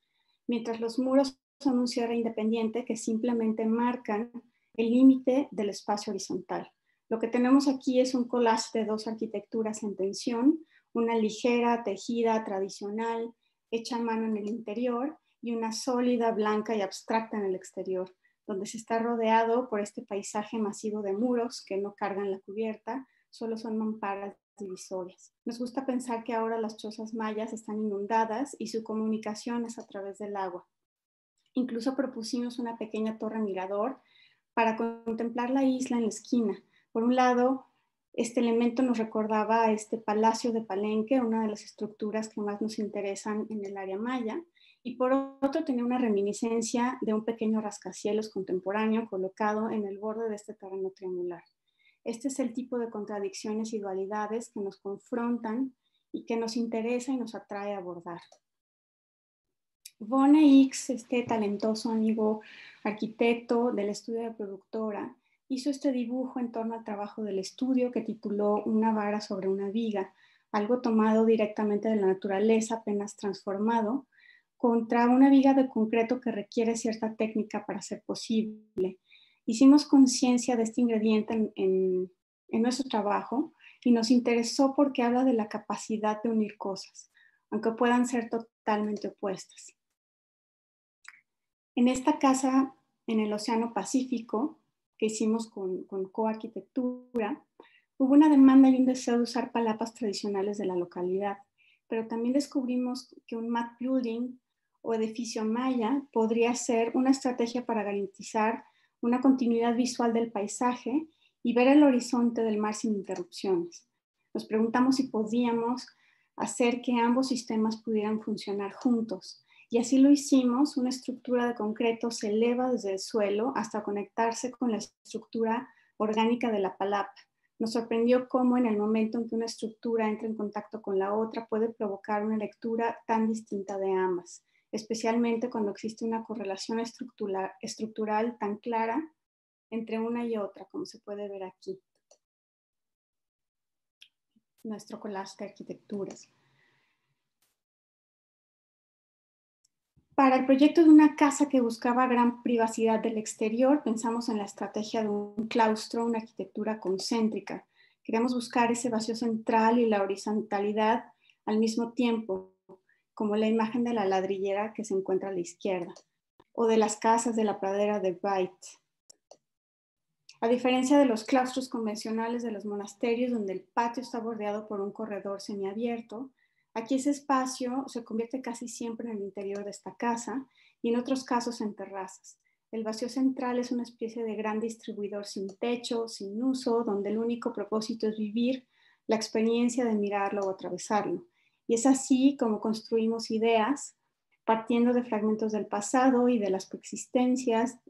mientras los muros son un cierre independiente que simplemente marcan el límite del espacio horizontal. Lo que tenemos aquí es un collage de dos arquitecturas en tensión, una ligera, tejida, tradicional, hecha a mano en el interior, y una sólida, blanca y abstracta en el exterior, donde se está rodeado por este paisaje masivo de muros que no cargan la cubierta, solo son mamparas divisorias. Nos gusta pensar que ahora las chozas mayas están inundadas y su comunicación es a través del agua. Incluso propusimos una pequeña torre mirador para contemplar la isla en la esquina. Por un lado, este elemento nos recordaba a este palacio de Palenque, una de las estructuras que más nos interesan en el área maya, y por otro tenía una reminiscencia de un pequeño rascacielos contemporáneo colocado en el borde de este terreno triangular. Este es el tipo de contradicciones y dualidades que nos confrontan y que nos interesa y nos atrae a abordar. Vone X, este talentoso amigo arquitecto del estudio de productora, hizo este dibujo en torno al trabajo del estudio que tituló Una vara sobre una viga, algo tomado directamente de la naturaleza, apenas transformado, contra una viga de concreto que requiere cierta técnica para ser posible. Hicimos conciencia de este ingrediente en nuestro trabajo y nos interesó porque habla de la capacidad de unir cosas, aunque puedan ser totalmente opuestas. En esta casa en el Océano Pacífico, que hicimos con Coarquitectura, hubo una demanda y un deseo de usar palapas tradicionales de la localidad, pero también descubrimos que un mat building o edificio maya podría ser una estrategia para garantizar una continuidad visual del paisaje y ver el horizonte del mar sin interrupciones. Nos preguntamos si podíamos hacer que ambos sistemas pudieran funcionar juntos. Y así lo hicimos. Una estructura de concreto se eleva desde el suelo hasta conectarse con la estructura orgánica de la palabra. Nos sorprendió cómo en el momento en que una estructura entra en contacto con la otra puede provocar una lectura tan distinta de ambas, especialmente cuando existe una correlación estructural tan clara entre una y otra, como se puede ver aquí. Nuestro collage de arquitecturas. Para el proyecto de una casa que buscaba gran privacidad del exterior, pensamos en la estrategia de un claustro, una arquitectura concéntrica. Queríamos buscar ese vacío central y la horizontalidad al mismo tiempo, como la imagen de la ladrillera que se encuentra a la izquierda, o de las casas de la pradera de Wright. A diferencia de los claustros convencionales de los monasterios, donde el patio está bordeado por un corredor semiabierto, aquí ese espacio se convierte casi siempre en el interior de esta casa y en otros casos en terrazas. El vacío central es una especie de gran distribuidor sin techo, sin uso, donde el único propósito es vivir la experiencia de mirarlo o atravesarlo. Y es así como construimos ideas, partiendo de fragmentos del pasado y de las coexistencias,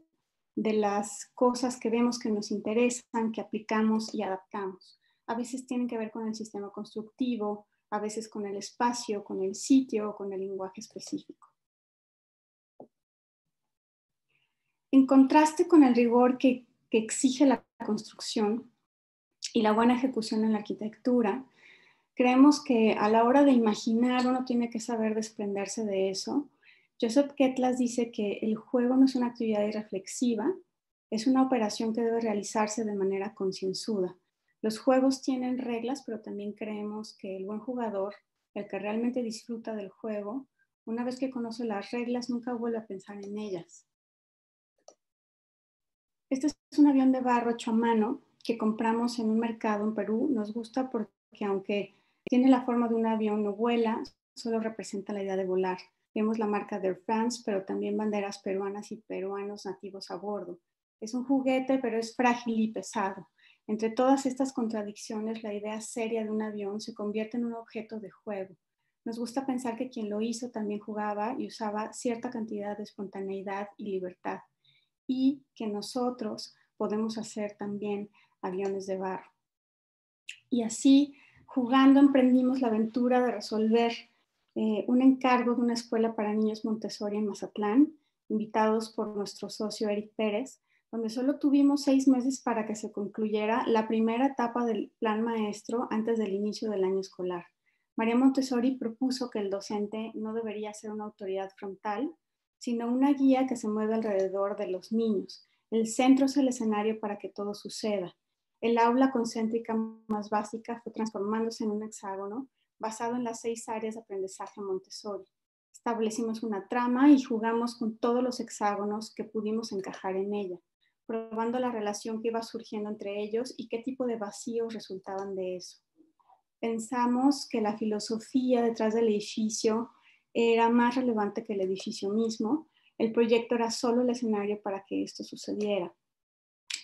de las cosas que vemos que nos interesan, que aplicamos y adaptamos. A veces tienen que ver con el sistema constructivo, a veces con el espacio, con el sitio o con el lenguaje específico. En contraste con el rigor que exige la construcción y la buena ejecución en la arquitectura, creemos que a la hora de imaginar uno tiene que saber desprenderse de eso. Joseph Ketlas dice que el juego no es una actividad irreflexiva, es una operación que debe realizarse de manera concienzuda. Los juegos tienen reglas, pero también creemos que el buen jugador, el que realmente disfruta del juego, una vez que conoce las reglas, nunca vuelve a pensar en ellas. Este es un avión de barro hecho a mano que compramos en un mercado en Perú. Nos gusta porque aunque tiene la forma de un avión, no vuela, solo representa la idea de volar. Vemos la marca de Air France, pero también banderas peruanas y peruanos nativos a bordo. Es un juguete, pero es frágil y pesado. Entre todas estas contradicciones, la idea seria de un avión se convierte en un objeto de juego. Nos gusta pensar que quien lo hizo también jugaba y usaba cierta cantidad de espontaneidad y libertad, y que nosotros podemos hacer también aviones de barro. Y así, jugando, emprendimos la aventura de resolver un encargo de una escuela para niños Montessori en Mazatlán, invitados por nuestro socio Eric Pérez, donde solo tuvimos 6 meses para que se concluyera la primera etapa del plan maestro antes del inicio del año escolar. María Montessori propuso que el docente no debería ser una autoridad frontal, sino una guía que se mueve alrededor de los niños. El centro es el escenario para que todo suceda. El aula concéntrica más básica fue transformándose en un hexágono basado en las 6 áreas de aprendizaje Montessori. Establecimos una trama y jugamos con todos los hexágonos que pudimos encajar en ella, probando la relación que iba surgiendo entre ellos y qué tipo de vacíos resultaban de eso. Pensamos que la filosofía detrás del edificio era más relevante que el edificio mismo. El proyecto era solo el escenario para que esto sucediera.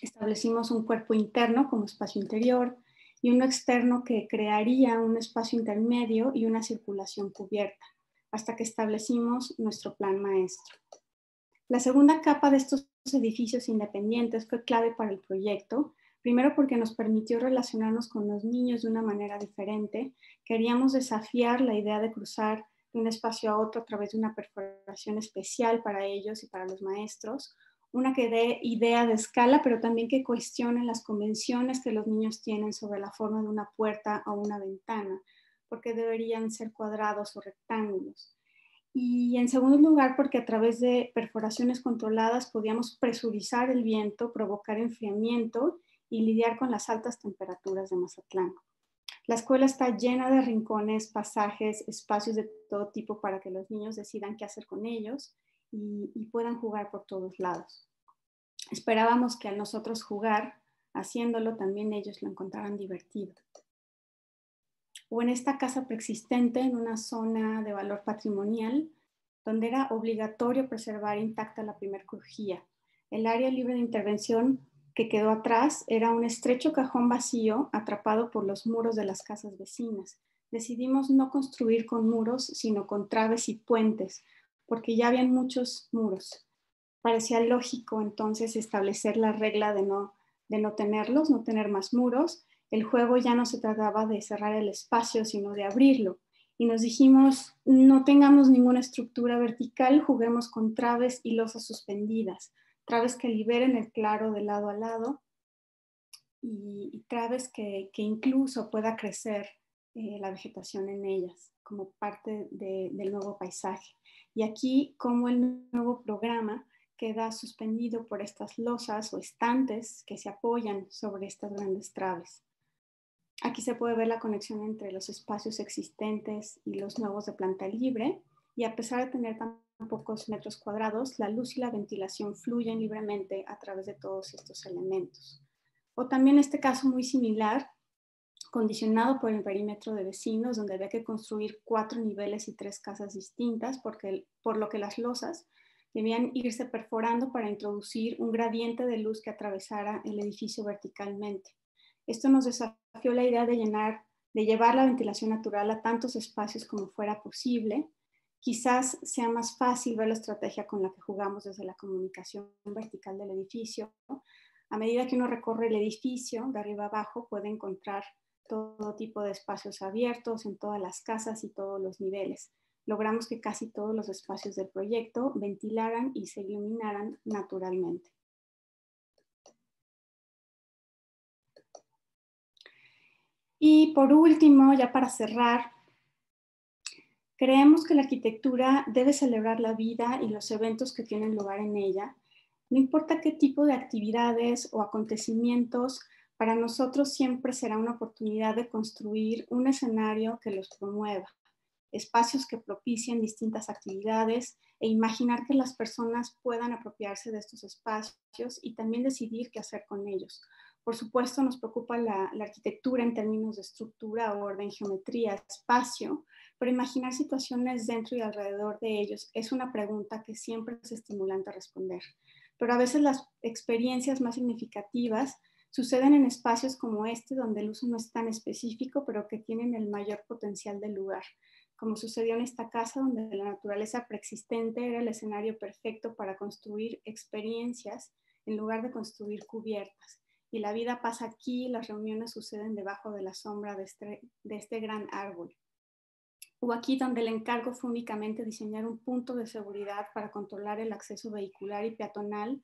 Establecimos un cuerpo interno como espacio interior y uno externo que crearía un espacio intermedio y una circulación cubierta, hasta que establecimos nuestro plan maestro. La segunda capa de estos edificios independientes fue clave para el proyecto, primero porque nos permitió relacionarnos con los niños de una manera diferente. Queríamos desafiar la idea de cruzar de un espacio a otro a través de una perforación especial para ellos y para los maestros, una que dé idea de escala, pero también que cuestione las convenciones que los niños tienen sobre la forma de una puerta o una ventana, porque deberían ser cuadrados o rectángulos. Y en segundo lugar, porque a través de perforaciones controladas podíamos presurizar el viento, provocar enfriamiento y lidiar con las altas temperaturas de Mazatlán. La escuela está llena de rincones, pasajes, espacios de todo tipo para que los niños decidan qué hacer con ellos y puedan jugar por todos lados. Esperábamos que al nosotros jugar, haciéndolo, también ellos lo encontraran divertido. O en esta casa preexistente, en una zona de valor patrimonial, donde era obligatorio preservar intacta la primer crujía. El área libre de intervención que quedó atrás era un estrecho cajón vacío atrapado por los muros de las casas vecinas. Decidimos no construir con muros, sino con traves y puentes, porque ya habían muchos muros. Parecía lógico entonces establecer la regla de no de no tenerlos, no tener más muros. El juego ya no se trataba de cerrar el espacio, sino de abrirlo. Y nos dijimos, no tengamos ninguna estructura vertical, juguemos con traves y losas suspendidas, traves que liberen el claro de lado a lado y traves que incluso pueda crecer la vegetación en ellas como parte del nuevo paisaje. Y aquí, como el nuevo programa queda suspendido por estas losas o estantes que se apoyan sobre estas grandes traves. Aquí se puede ver la conexión entre los espacios existentes y los nuevos de planta libre, y a pesar de tener tan pocos metros cuadrados, la luz y la ventilación fluyen libremente a través de todos estos elementos. O también este caso muy similar, condicionado por el perímetro de vecinos, donde había que construir 4 niveles y 3 casas distintas, por lo que las losas debían irse perforando para introducir un gradiente de luz que atravesara el edificio verticalmente. Esto nos desafió la idea de llevar la ventilación natural a tantos espacios como fuera posible. Quizás sea más fácil ver la estrategia con la que jugamos desde la comunicación vertical del edificio. A medida que uno recorre el edificio, de arriba abajo, puede encontrar todo tipo de espacios abiertos en todas las casas y todos los niveles. Logramos que casi todos los espacios del proyecto ventilaran y se iluminaran naturalmente. Y por último, ya para cerrar, creemos que la arquitectura debe celebrar la vida y los eventos que tienen lugar en ella. No importa qué tipo de actividades o acontecimientos, para nosotros siempre será una oportunidad de construir un escenario que los promueva, espacios que propicien distintas actividades e imaginar que las personas puedan apropiarse de estos espacios y también decidir qué hacer con ellos. Por supuesto, nos preocupa la arquitectura en términos de estructura, orden, geometría, espacio, pero imaginar situaciones dentro y alrededor de ellos es una pregunta que siempre es estimulante responder. Pero a veces las experiencias más significativas suceden en espacios como este, donde el uso no es tan específico, pero que tienen el mayor potencial del lugar, como sucedió en esta casa, donde la naturaleza preexistente era el escenario perfecto para construir experiencias en lugar de construir cubiertas. Y la vida pasa aquí, las reuniones suceden debajo de la sombra de este gran árbol. O aquí, donde el encargo fue únicamente diseñar un punto de seguridad para controlar el acceso vehicular y peatonal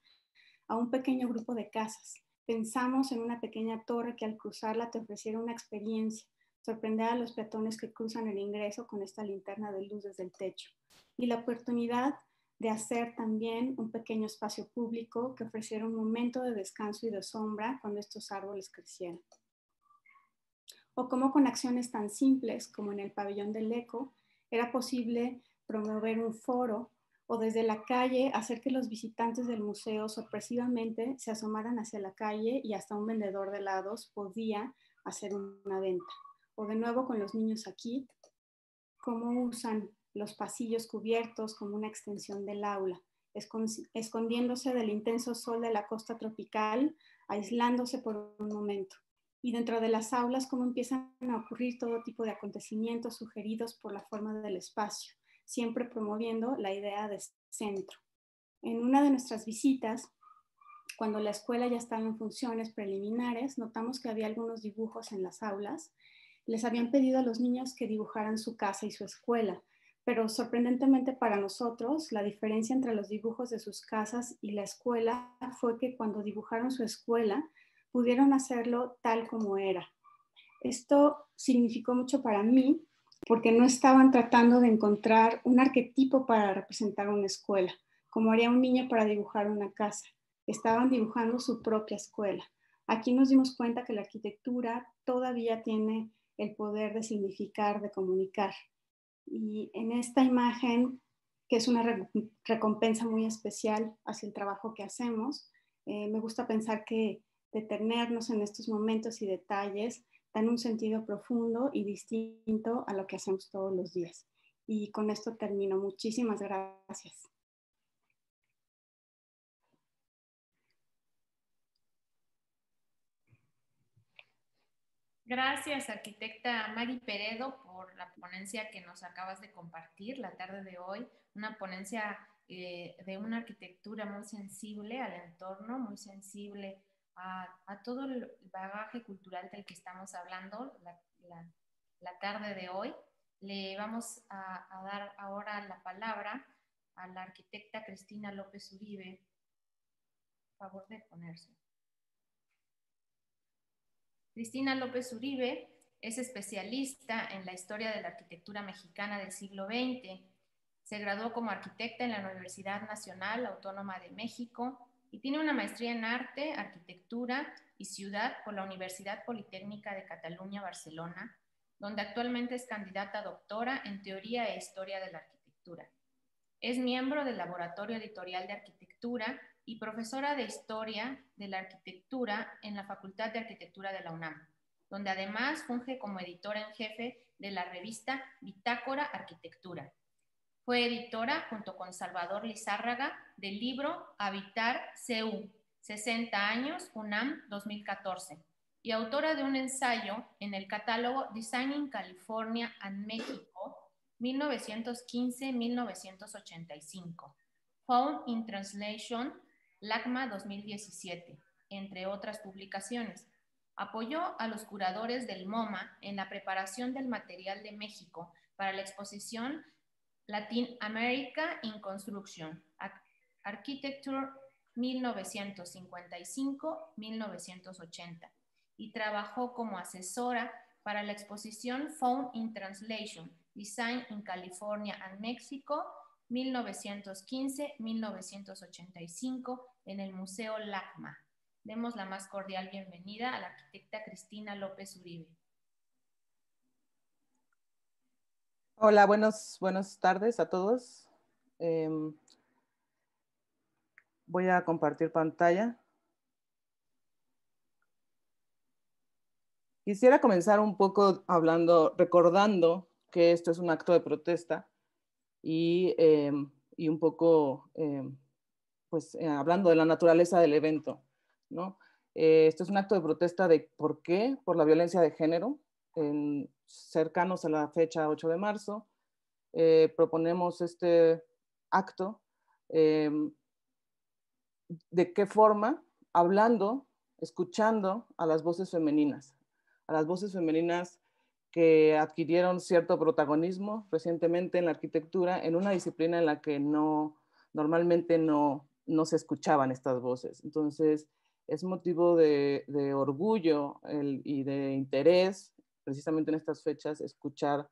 a un pequeño grupo de casas. Pensamos en una pequeña torre que al cruzarla te ofreciera una experiencia, sorprender a los peatones que cruzan el ingreso con esta linterna de luz desde el techo, y la oportunidad de hacer también un pequeño espacio público que ofreciera un momento de descanso y de sombra cuando estos árboles crecieran. O cómo con acciones tan simples como en el pabellón del Eco era posible promover un foro o desde la calle hacer que los visitantes del museo sorpresivamente se asomaran hacia la calle y hasta un vendedor de helados podía hacer una venta. O de nuevo con los niños aquí, cómo usan los pasillos cubiertos como una extensión del aula, escondiéndose del intenso sol de la costa tropical, aislándose por un momento. Y dentro de las aulas, cómo empiezan a ocurrir todo tipo de acontecimientos sugeridos por la forma del espacio, siempre promoviendo la idea de centro. En una de nuestras visitas, cuando la escuela ya estaba en funciones preliminares, notamos que había algunos dibujos en las aulas. Les habían pedido a los niños que dibujaran su casa y su escuela, pero sorprendentemente para nosotros, la diferencia entre los dibujos de sus casas y la escuela fue que cuando dibujaron su escuela, pudieron hacerlo tal como era. Esto significó mucho para mí porque no estaban tratando de encontrar un arquetipo para representar una escuela, como haría un niño para dibujar una casa. Estaban dibujando su propia escuela. Aquí nos dimos cuenta que la arquitectura todavía tiene el poder de significar, de comunicar. Y en esta imagen, que es una recompensa muy especial hacia el trabajo que hacemos, me gusta pensar que detenernos en estos momentos y detalles dan un sentido profundo y distinto a lo que hacemos todos los días. Y con esto termino. Muchísimas gracias. Gracias, arquitecta Maggie Peredo, por la ponencia que nos acabas de compartir la tarde de hoy. Una ponencia de una arquitectura muy sensible al entorno, muy sensible a todo el bagaje cultural del que estamos hablando la tarde de hoy. Le vamos a dar ahora la palabra a la arquitecta Cristina López Uribe. Por favor de ponerse. Cristina López Uribe es especialista en la historia de la arquitectura mexicana del siglo XX. Se graduó como arquitecta en la Universidad Nacional Autónoma de México y tiene una maestría en arte, arquitectura y ciudad por la Universidad Politécnica de Cataluña, Barcelona, donde actualmente es candidata a doctora en Teoría e Historia de la Arquitectura. Es miembro del Laboratorio Editorial de Arquitectura y profesora de Historia de la Arquitectura en la Facultad de Arquitectura de la UNAM, donde además funge como editora en jefe de la revista Bitácora Arquitectura. Fue editora, junto con Salvador Lizárraga, del libro Habitar CU, 60 años, UNAM 2014, y autora de un ensayo en el catálogo Designing California and Mexico, 1915-1985, Found in Translation, LACMA 2017, entre otras publicaciones. Apoyó a los curadores del MoMA en la preparación del material de México para la exposición Latin America in Construction, Architecture 1955-1980, y trabajó como asesora para la exposición Found in Translation, Design in California and Mexico, 1915-1985, en el Museo LACMA. Demos la más cordial bienvenida a la arquitecta Cristina López Uribe. Hola, buenas tardes a todos. Voy a compartir pantalla. Quisiera comenzar un poco recordando que esto es un acto de protesta y un poco hablando de la naturaleza del evento, ¿no? Esto es un acto de protesta ¿por qué? Por la violencia de género, cercanos a la fecha 8 de marzo. Proponemos este acto. ¿De qué forma? Hablando, escuchando a las voces femeninas que adquirieron cierto protagonismo recientemente en la arquitectura, en una disciplina en la que normalmente no se escuchaban estas voces. Entonces, es motivo de orgullo y de interés, precisamente en estas fechas, escuchar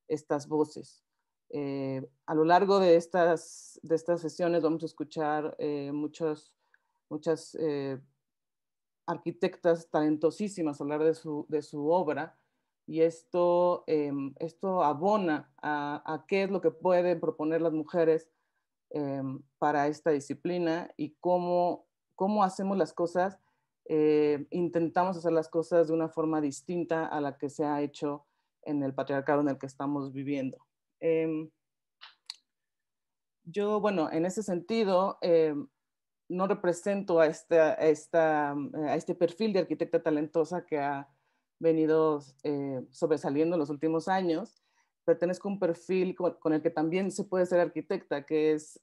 estas voces. A lo largo de estas sesiones vamos a escuchar muchas arquitectas talentosísimas hablar de su obra, y esto abona a qué es lo que pueden proponer las mujeres para esta disciplina y cómo hacemos las cosas. Intentamos hacer las cosas de una forma distinta a la que se ha hecho en el patriarcado en el que estamos viviendo. Yo, bueno, en ese sentido, no represento a este perfil de arquitecta talentosa que ha venido sobresaliendo en los últimos años. Pertenezco a un perfil con el que también se puede ser arquitecta, que es,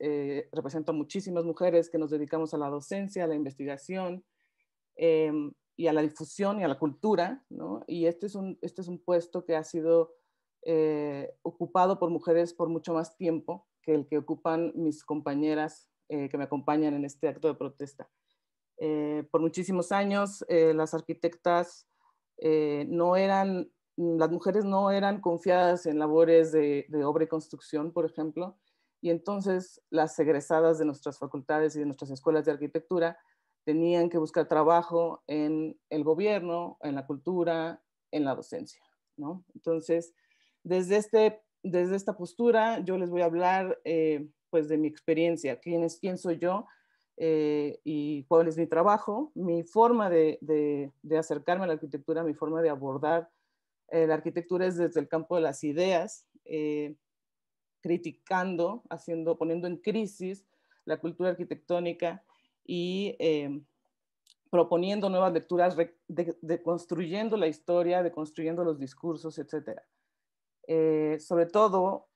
represento a muchísimas mujeres que nos dedicamos a la docencia, a la investigación, y a la difusión y a la cultura, ¿no? Y este es un puesto que ha sido ocupado por mujeres por mucho más tiempo que el que ocupan mis compañeras que me acompañan en este acto de protesta. Por muchísimos años las arquitectas las mujeres no eran confiadas en labores de obra y construcción, por ejemplo, y entonces las egresadas de nuestras facultades y de nuestras escuelas de arquitectura tenían que buscar trabajo en el gobierno, en la cultura, en la docencia, ¿no? Entonces, desde esta postura yo les voy a hablar pues de mi experiencia, quién soy yo y cuál es mi trabajo, mi forma de acercarme a la arquitectura, mi forma de abordar la arquitectura es desde el campo de las ideas, criticando, poniendo en crisis la cultura arquitectónica y proponiendo nuevas lecturas, deconstruyendo la historia, deconstruyendo los discursos, etc. Sobre todo,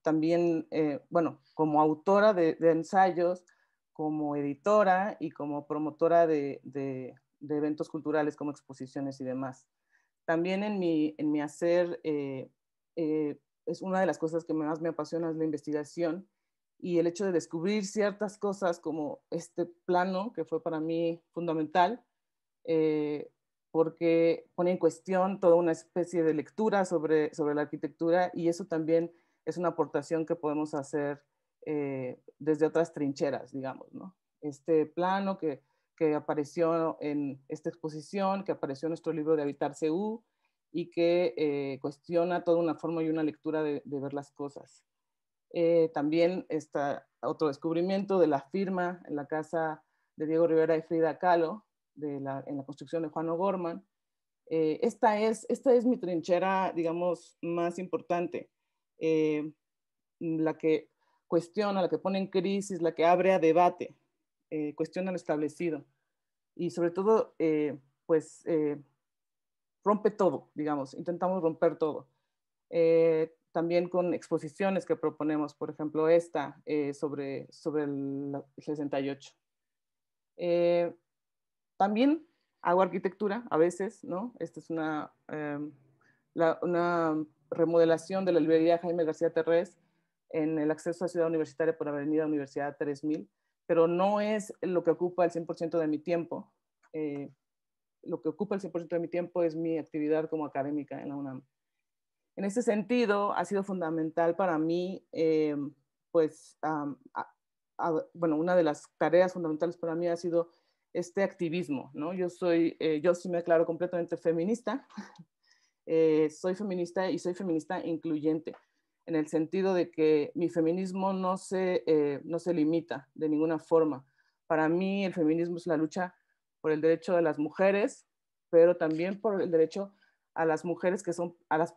también, bueno, como autora de ensayos, como editora y como promotora de eventos culturales como exposiciones y demás. También en mi hacer, es una de las cosas que más me apasiona es la investigación y el hecho de descubrir ciertas cosas como este plano que fue para mí fundamental, porque pone en cuestión toda una especie de lectura sobre la arquitectura, y eso también es una aportación que podemos hacer desde otras trincheras, digamos, ¿no? Este plano que apareció en esta exposición, que apareció en nuestro libro de Habitar CU, y que cuestiona toda una forma y una lectura de ver las cosas. También está otro descubrimiento de la firma en la casa de Diego Rivera y Frida Kahlo, en la construcción de Juan O'Gorman. Esta es mi trinchera, digamos, más importante, la que cuestiona, la que pone en crisis, la que abre a debate, cuestiona lo establecido y sobre todo, rompe todo, digamos, intentamos romper todo. También con exposiciones que proponemos, por ejemplo, esta sobre el 68. También hago arquitectura a veces, ¿no? Esta es una remodelación de la librería Jaime García Terrés en el acceso a Ciudad Universitaria por Avenida Universidad 3000, pero no es lo que ocupa el 100% de mi tiempo. Lo que ocupa el 100% de mi tiempo es mi actividad como académica en la UNAM. En ese sentido, ha sido fundamental para mí, bueno, una de las tareas fundamentales para mí ha sido este activismo, ¿no? Yo sí me declaro completamente feminista, soy feminista y soy feminista incluyente, en el sentido de que mi feminismo no se limita de ninguna forma. Para mí el feminismo es la lucha por el derecho de las mujeres, pero también por el derecho a las mujeres que son, a las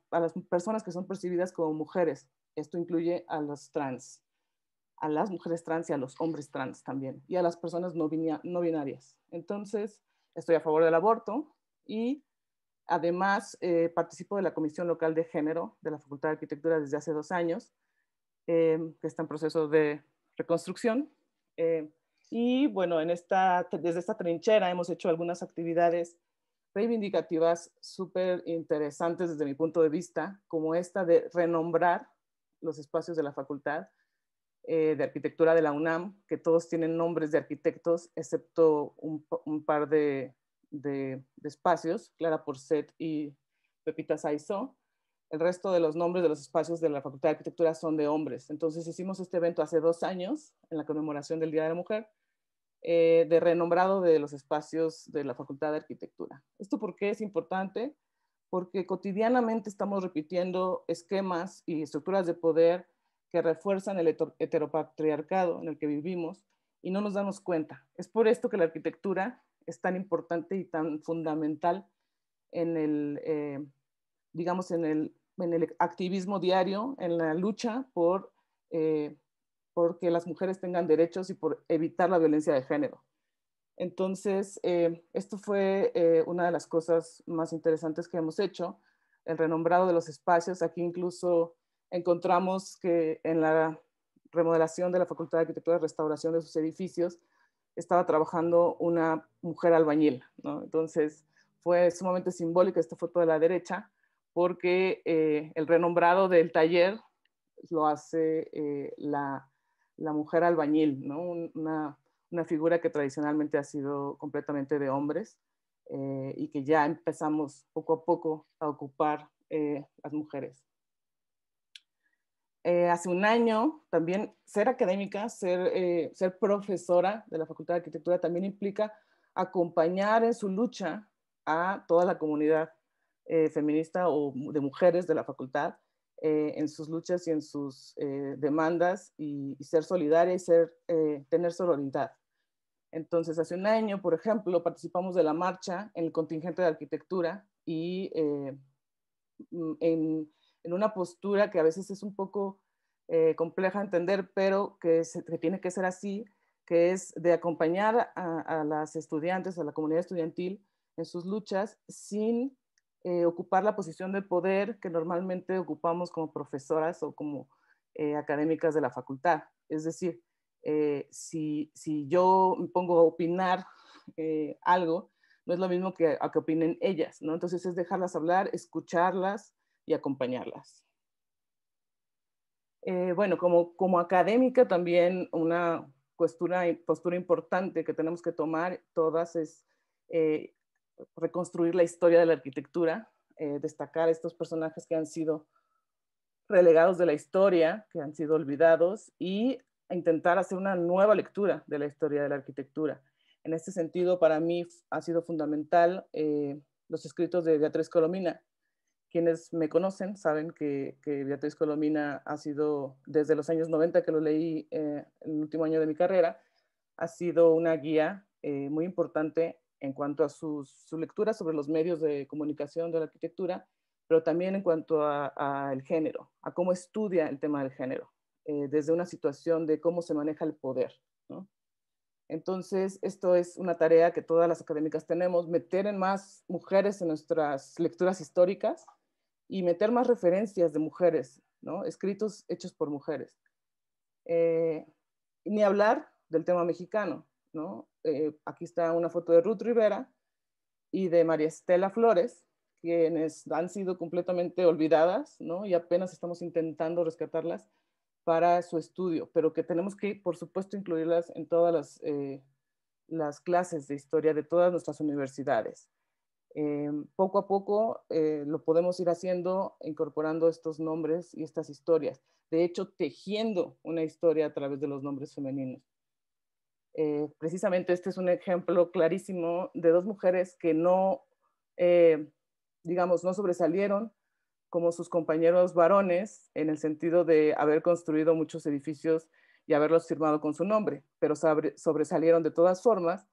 personas que son percibidas como mujeres. Esto incluye a los trans, a las mujeres trans y a los hombres trans también, y a las personas no binarias. Entonces, estoy a favor del aborto y además participo de la Comisión Local de Género de la Facultad de Arquitectura desde hace 2 años, que está en proceso de reconstrucción. Y bueno, desde esta trinchera hemos hecho algunas actividades reivindicativas súper interesantes desde mi punto de vista, como esta de renombrar los espacios de la Facultad de Arquitectura de la UNAM, que todos tienen nombres de arquitectos, excepto un par de espacios, Clara Porcet y Pepita Saizó. El resto de los nombres de los espacios de la Facultad de Arquitectura son de hombres. Entonces hicimos este evento hace 2 años, en la conmemoración del Día de la Mujer, de renombrado de los espacios de la Facultad de Arquitectura. ¿Esto por qué es importante? Porque cotidianamente estamos repitiendo esquemas y estructuras de poder que refuerzan el heteropatriarcado en el que vivimos y no nos damos cuenta. Es por esto que la arquitectura es tan importante y tan fundamental en el, digamos, en el activismo diario, en la lucha porque las mujeres tengan derechos y por evitar la violencia de género. Entonces, esto fue una de las cosas más interesantes que hemos hecho, el renombrado de los espacios. Aquí incluso encontramos que en la remodelación de la Facultad de Arquitectura y Restauración de sus edificios estaba trabajando una mujer albañil, ¿no? Entonces, fue sumamente simbólica esta foto de la derecha, porque el renombrado del taller lo hace la mujer albañil, ¿no? Una figura que tradicionalmente ha sido completamente de hombres y que ya empezamos poco a poco a ocupar las mujeres. Hace 1 año también ser académica, ser profesora de la Facultad de Arquitectura también implica acompañar en su lucha a toda la comunidad feminista o de mujeres de la facultad en sus luchas y en sus demandas y ser solidaria y tener sororidad. Entonces, hace 1 año, por ejemplo, participamos de la marcha en el contingente de arquitectura y en una postura que a veces es un poco compleja de entender, pero que tiene que ser así, que es de acompañar a las estudiantes, a la comunidad estudiantil en sus luchas sin ocupar la posición de poder que normalmente ocupamos como profesoras o como académicas de la facultad. Es decir, si yo me pongo a opinar algo, no es lo mismo que a que opinen ellas, ¿no? Entonces es dejarlas hablar, escucharlas y acompañarlas. Bueno, como académica también una postura importante que tenemos que tomar todas es reconstruir la historia de la arquitectura, destacar estos personajes que han sido relegados de la historia, que han sido olvidados, y intentar hacer una nueva lectura de la historia de la arquitectura. En este sentido, para mí ha sido fundamental los escritos de Beatriz Colomina. Quienes me conocen saben que Beatriz Colomina ha sido, desde los años 90 que lo leí el último año de mi carrera, ha sido una guía muy importante en cuanto a su lectura sobre los medios de comunicación de la arquitectura, pero también en cuanto al género, a cómo estudia el tema del género, desde una situación de cómo se maneja el poder, ¿no? Entonces, esto es una tarea que todas las académicas tenemos, meter en más mujeres en nuestras lecturas históricas y meter más referencias de mujeres, ¿no? Escritos hechos por mujeres. Ni hablar del tema mexicano, ¿no? Aquí está una foto de Ruth Rivera y de María Estela Flores, quienes han sido completamente olvidadas, ¿no? Y apenas estamos intentando rescatarlas para su estudio, pero que tenemos que, por supuesto, incluirlas en todas las clases de historia de todas nuestras universidades. Poco a poco lo podemos ir haciendo, incorporando estos nombres y estas historias. De hecho, tejiendo una historia a través de los nombres femeninos. Precisamente este es un ejemplo clarísimo de dos mujeres que no, digamos, no sobresalieron como sus compañeros varones en el sentido de haber construido muchos edificios y haberlos firmado con su nombre, pero sobresalieron de todas formas.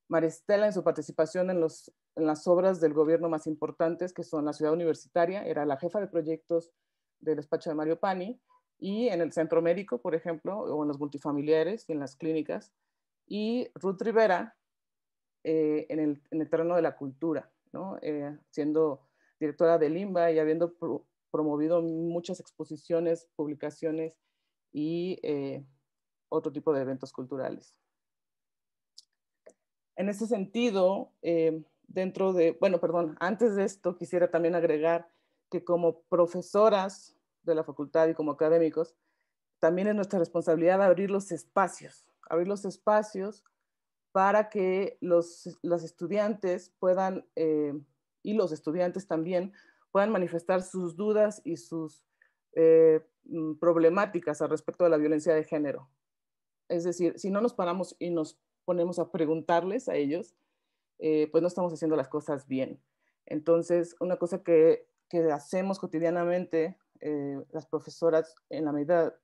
María Estela, en su participación en las obras del gobierno más importantes, que son la Ciudad Universitaria, era la jefa de proyectos del despacho de Mario Pani, y en el centro médico, por ejemplo, o en los multifamiliares y en las clínicas, y Ruth Rivera en el terreno de la cultura, ¿no? Siendo directora del IMBA y habiendo promovido muchas exposiciones, publicaciones y otro tipo de eventos culturales. En ese sentido, antes de esto quisiera también agregar que como profesoras de la facultad y como académicos, también es nuestra responsabilidad abrir los espacios para que los estudiantes puedan, y los estudiantes también, puedan manifestar sus dudas y sus problemáticas al respecto de la violencia de género. Es decir, si no nos paramos y nos ponemos a preguntarles a ellos, pues no estamos haciendo las cosas bien. Entonces, una cosa que hacemos cotidianamente las profesoras, en la medida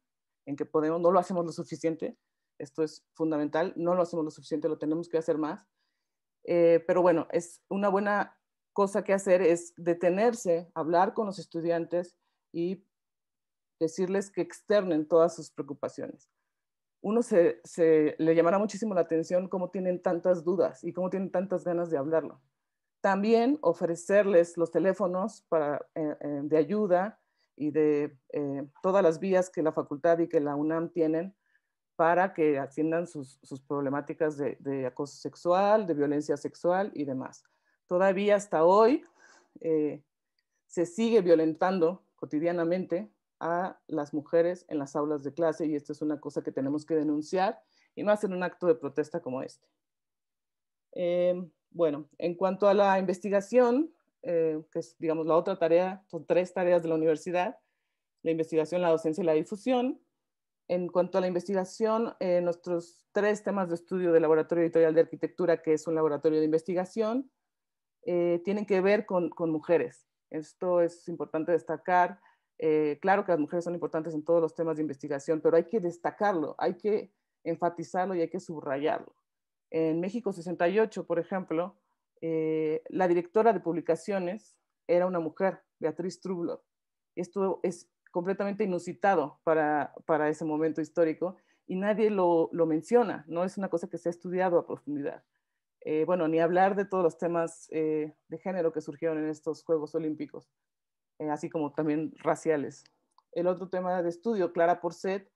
en que podemos, no lo hacemos lo suficiente, esto es fundamental, no lo hacemos lo suficiente, lo tenemos que hacer más, pero bueno, es una buena cosa que hacer es detenerse, hablar con los estudiantes y decirles que externen todas sus preocupaciones. Uno le llamará muchísimo la atención cómo tienen tantas dudas y cómo tienen tantas ganas de hablarlo. También ofrecerles los teléfonos de ayuda y de todas las vías que la facultad y que la UNAM tienen para que atiendan sus problemáticas de acoso sexual, de violencia sexual y demás. Todavía hasta hoy se sigue violentando cotidianamente a las mujeres en las aulas de clase y esto es una cosa que tenemos que denunciar y no hacer un acto de protesta como este. Bueno, en cuanto a la investigación, que es, digamos, la otra tarea, son 3 tareas de la universidad: la investigación, la docencia y la difusión. En cuanto a la investigación, nuestros 3 temas de estudio del Laboratorio Editorial de Arquitectura, que es un laboratorio de investigación, tienen que ver con mujeres. Esto es importante destacar. Claro que las mujeres son importantes en todos los temas de investigación, pero hay que destacarlo, hay que enfatizarlo y hay que subrayarlo. En México 68, por ejemplo, la directora de publicaciones era una mujer, Beatriz Trublow. Esto es completamente inusitado para ese momento histórico y nadie lo menciona, no es una cosa que se ha estudiado a profundidad. Bueno, ni hablar de todos los temas de género que surgieron en estos Juegos Olímpicos, así como también raciales. El otro tema de estudio, Clara Porcet,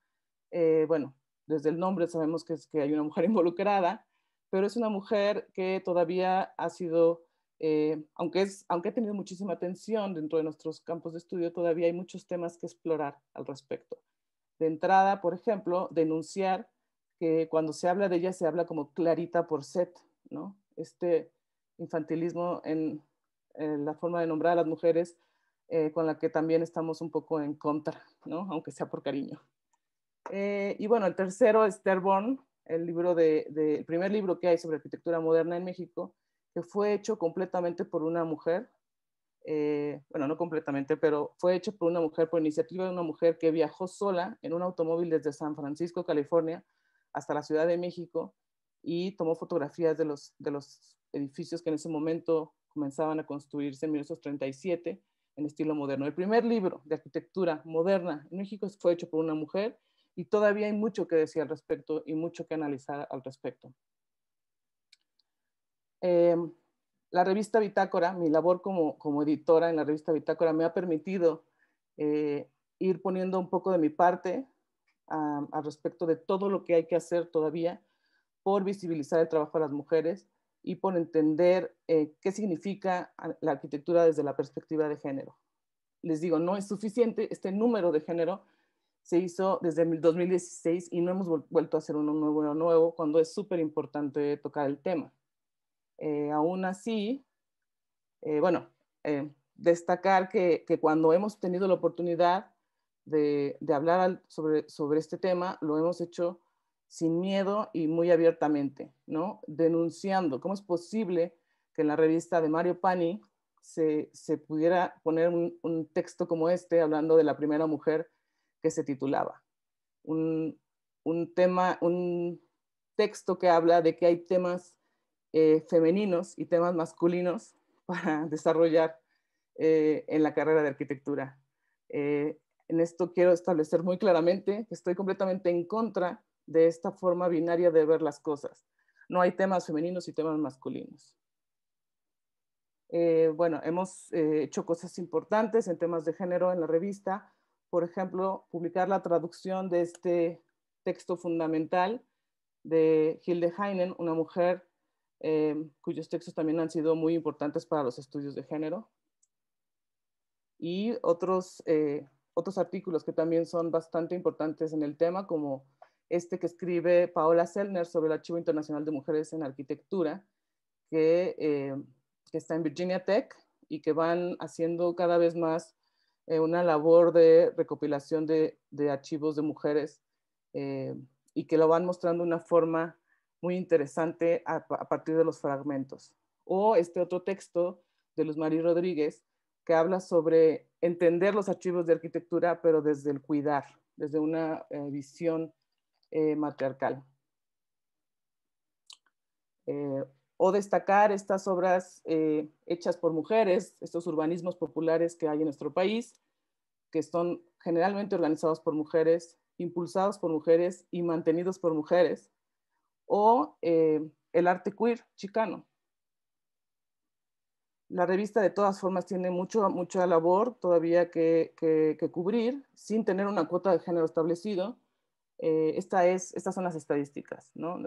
bueno, desde el nombre sabemos que hay una mujer involucrada, pero es una mujer que todavía ha sido, aunque ha tenido muchísima atención dentro de nuestros campos de estudio, todavía hay muchos temas que explorar al respecto. De entrada, por ejemplo, denunciar que cuando se habla de ella se habla como Clarita Porcet, ¿no? Este infantilismo en la forma de nombrar a las mujeres, con la que también estamos un poco en contra, ¿no? Aunque sea por cariño. Y bueno, el tercero es Terborn, el primer libro que hay sobre arquitectura moderna en México, que fue hecho completamente por una mujer, bueno, no completamente, pero fue hecho por una mujer, por iniciativa de una mujer que viajó sola en un automóvil desde San Francisco, California, hasta la Ciudad de México y tomó fotografías de los edificios que en ese momento comenzaban a construirse en 1937 en estilo moderno. El primer libro de arquitectura moderna en México fue hecho por una mujer y todavía hay mucho que decir al respecto y mucho que analizar al respecto. La revista Bitácora, mi labor como editora en la revista Bitácora me ha permitido ir poniendo un poco de mi parte al respecto de todo lo que hay que hacer todavía por visibilizar el trabajo de las mujeres y por entender qué significa la arquitectura desde la perspectiva de género. Les digo, no es suficiente, este número de género se hizo desde el 2016 y no hemos vuelto a hacer uno nuevo cuando es súper importante tocar el tema. Aún así, destacar que cuando hemos tenido la oportunidad de hablar sobre este tema, lo hemos hecho sin miedo y muy abiertamente, ¿no? Denunciando cómo es posible que en la revista de Mario Pani se pudiera poner un texto como este, hablando de la primera mujer que se titulaba. Un texto que habla de que hay temas femeninos y temas masculinos para desarrollar en la carrera de arquitectura. En esto quiero establecer muy claramente que estoy completamente en contra de esta forma binaria de ver las cosas. No hay temas femeninos y temas masculinos. Bueno, hemos hecho cosas importantes en temas de género en la revista. Por ejemplo, publicar la traducción de este texto fundamental de Hilde Heinen, una mujer cuyos textos también han sido muy importantes para los estudios de género. Y otros artículos que también son bastante importantes en el tema, como este que escribe Paola Sellner sobre el Archivo Internacional de Mujeres en Arquitectura, que está en Virginia Tech y que van haciendo cada vez más una labor de recopilación de archivos de mujeres y que lo van mostrando de una forma muy interesante a partir de los fragmentos. O este otro texto de Luz María Rodríguez, que habla sobre entender los archivos de arquitectura, pero desde el cuidar, desde una visión matriarcal. O destacar estas obras hechas por mujeres, estos urbanismos populares que hay en nuestro país, que son generalmente organizados por mujeres, impulsados por mujeres y mantenidos por mujeres, o el arte queer chicano. La revista de todas formas tiene mucha labor todavía que cubrir, sin tener una cuota de género establecido. Estas son las estadísticas, ¿no?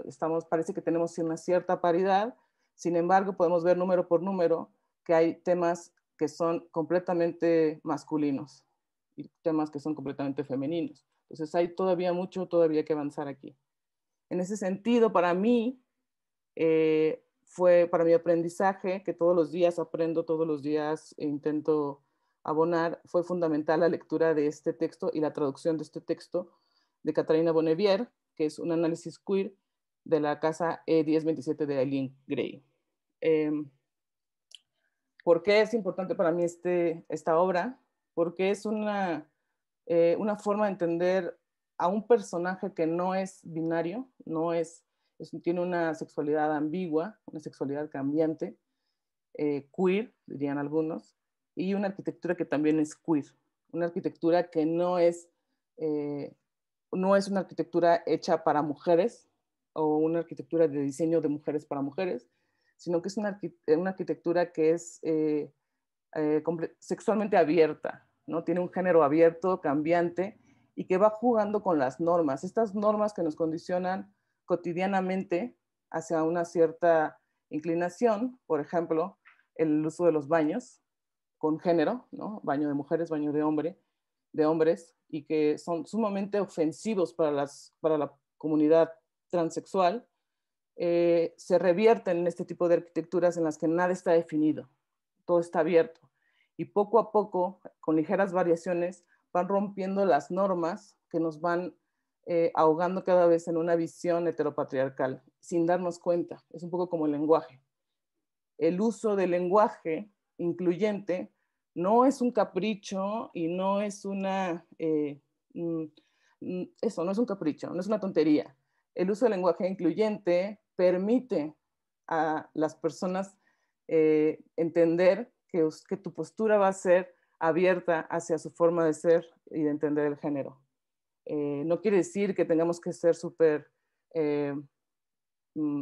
Parece que tenemos una cierta paridad, sin embargo podemos ver número por número que hay temas que son completamente masculinos y temas que son completamente femeninos. Entonces hay mucho que avanzar aquí. En ese sentido, para mí, fue para mi aprendizaje, que todos los días aprendo, todos los días intento abonar, fue fundamental la lectura de este texto y la traducción de este texto de Catarina Bonnevier, que es un análisis queer de la casa E1027 de Eileen Gray. ¿Por qué es importante para mí esta obra? Porque es una forma de entender a un personaje que no es binario, tiene una sexualidad ambigua, una sexualidad cambiante, queer, dirían algunos, y una arquitectura que también es queer, una arquitectura que no es una arquitectura hecha para mujeres o una arquitectura de diseño de mujeres para mujeres, sino que es una arquitectura que es sexualmente abierta, ¿no? Tiene un género abierto, cambiante, y que va jugando con las normas, estas normas que nos condicionan cotidianamente hacia una cierta inclinación, por ejemplo, el uso de los baños con género, ¿no? Baño de mujeres, baño de hombres, y que son sumamente ofensivos para la comunidad transexual, se revierten en este tipo de arquitecturas en las que nada está definido, todo está abierto. Y poco a poco, con ligeras variaciones, van rompiendo las normas que nos van ahogando cada vez en una visión heteropatriarcal, sin darnos cuenta. Es un poco como el lenguaje. El uso del lenguaje incluyente no es un capricho y no es una... eso, no es un capricho, no es una tontería. El uso del lenguaje incluyente permite a las personas entender que tu postura va a ser abierta hacia su forma de ser y de entender el género. No quiere decir que tengamos que ser súper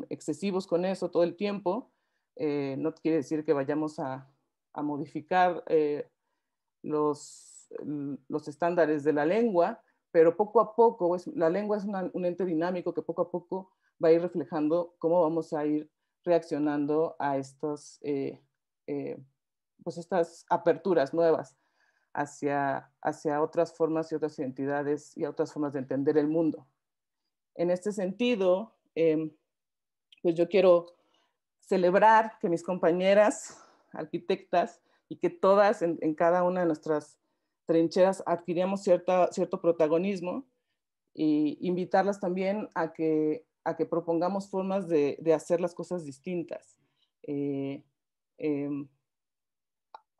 excesivos con eso todo el tiempo. No quiere decir que vayamos a modificar los estándares de la lengua, pero poco a poco, la lengua es un ente dinámico que poco a poco va a ir reflejando cómo vamos a ir reaccionando a pues estas aperturas nuevas hacia otras formas y otras identidades y otras formas de entender el mundo. En este sentido, pues yo quiero celebrar que mis compañeras arquitectas y que todas en cada una de nuestras trincheras adquiríamos cierto protagonismo, e invitarlas también a que propongamos formas de hacer las cosas distintas.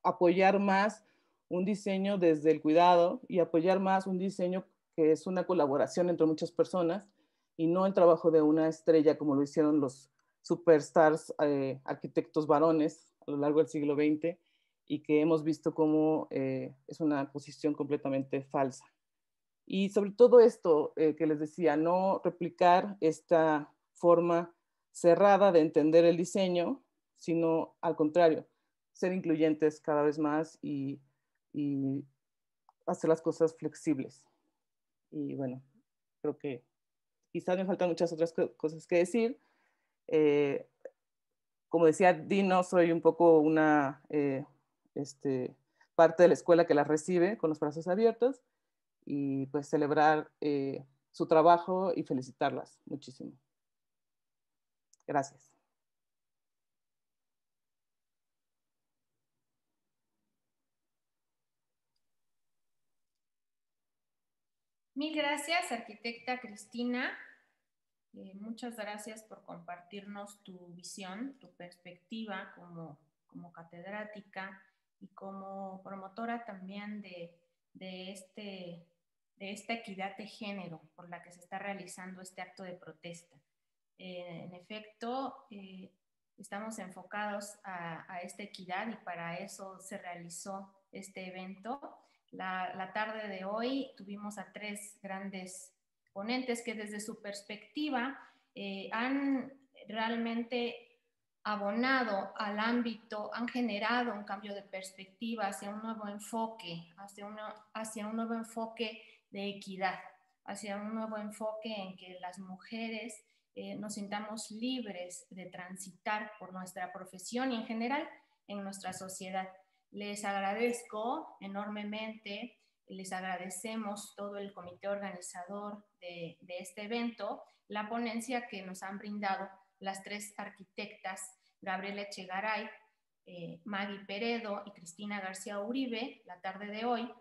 Apoyar más un diseño desde el cuidado y apoyar más un diseño que es una colaboración entre muchas personas y no el trabajo de una estrella como lo hicieron los superstars arquitectos varones a lo largo del siglo XX y que hemos visto como es una posición completamente falsa. Y sobre todo esto que les decía, no replicar esta forma cerrada de entender el diseño, sino al contrario, ser incluyentes cada vez más y hacer las cosas flexibles. Y bueno, creo que quizás me faltan muchas otras cosas que decir. Como decía Dino, soy un poco una parte de la escuela que las recibe con los brazos abiertos y pues celebrar su trabajo y felicitarlas muchísimo. Gracias. Mil gracias, arquitecta Cristina. Muchas gracias por compartirnos tu visión, tu perspectiva como catedrática y como promotora también de esta equidad de género por la que se está realizando este acto de protesta. En efecto, estamos enfocados a esta equidad y para eso se realizó este evento. La tarde de hoy tuvimos a 3 grandes ponentes que desde su perspectiva han realmente abonado al ámbito, han generado un cambio de perspectiva hacia un nuevo enfoque, hacia un nuevo enfoque de equidad, hacia un nuevo enfoque en que las mujeres nos sintamos libres de transitar por nuestra profesión y en general en nuestra sociedad. Les agradezco enormemente, les agradecemos todo el comité organizador de este evento, la ponencia que nos han brindado las 3 arquitectas, Gabriela Echegaray, Maggie Peredo y Cristina García Uribe, la tarde de hoy.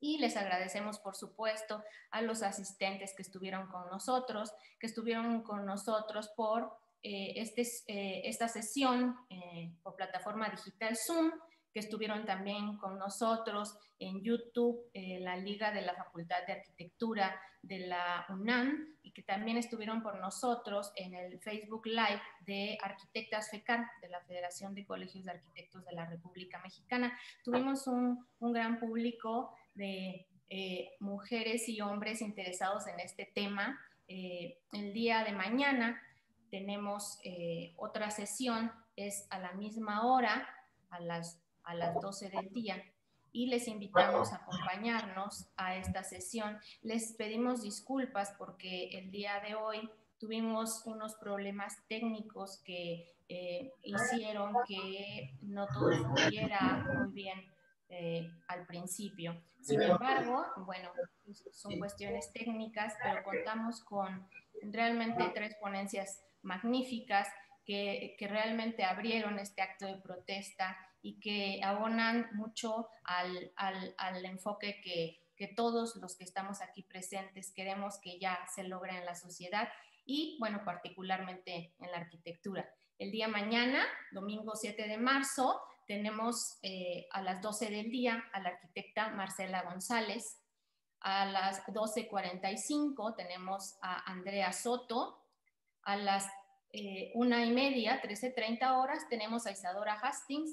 Y les agradecemos, por supuesto, a los asistentes que estuvieron con nosotros por esta sesión por plataforma digital Zoom, que estuvieron también con nosotros en YouTube, la Liga de la Facultad de Arquitectura de la UNAM, y que también estuvieron por nosotros en el Facebook Live de Arquitectas FECAR, de la Federación de Colegios de Arquitectos de la República Mexicana. Tuvimos un gran público de mujeres y hombres interesados en este tema. El día de mañana tenemos otra sesión, es a la misma hora, a las 12 del día, y les invitamos a acompañarnos a esta sesión. Les pedimos disculpas porque el día de hoy tuvimos unos problemas técnicos que hicieron que no todo fluyera muy bien al principio. Sin embargo, bueno, son cuestiones técnicas, pero contamos con realmente 3 ponencias magníficas que realmente abrieron este acto de protesta y que abonan mucho al enfoque que todos los que estamos aquí presentes queremos que ya se logre en la sociedad y, bueno, particularmente en la arquitectura. El día mañana, domingo 7 de marzo, tenemos a las 12 del día a la arquitecta Marcela González. A las 12:45 tenemos a Andrea Soto. A las 1:30, 13:30 horas, tenemos a Isadora Hastings.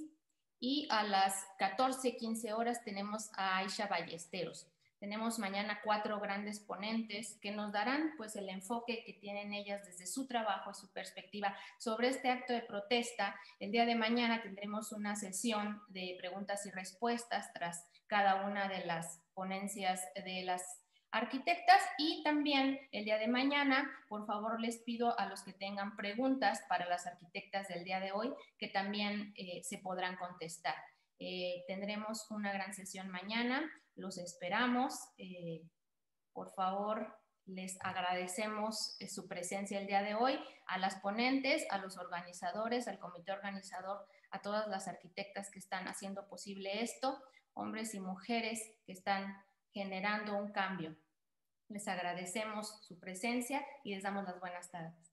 Y a las 14:15 horas tenemos a Aisha Ballesteros. Tenemos mañana 4 grandes ponentes que nos darán pues el enfoque que tienen ellas desde su trabajo y su perspectiva sobre este acto de protesta. El día de mañana tendremos una sesión de preguntas y respuestas tras cada una de las ponencias de las arquitectas y también el día de mañana, por favor, les pido a los que tengan preguntas para las arquitectas del día de hoy que también se podrán contestar. Tendremos una gran sesión mañana, los esperamos. Por favor, les agradecemos su presencia el día de hoy, a las ponentes, a los organizadores, al comité organizador, a todas las arquitectas que están haciendo posible esto, hombres y mujeres que están generando un cambio. Les agradecemos su presencia y les damos las buenas tardes.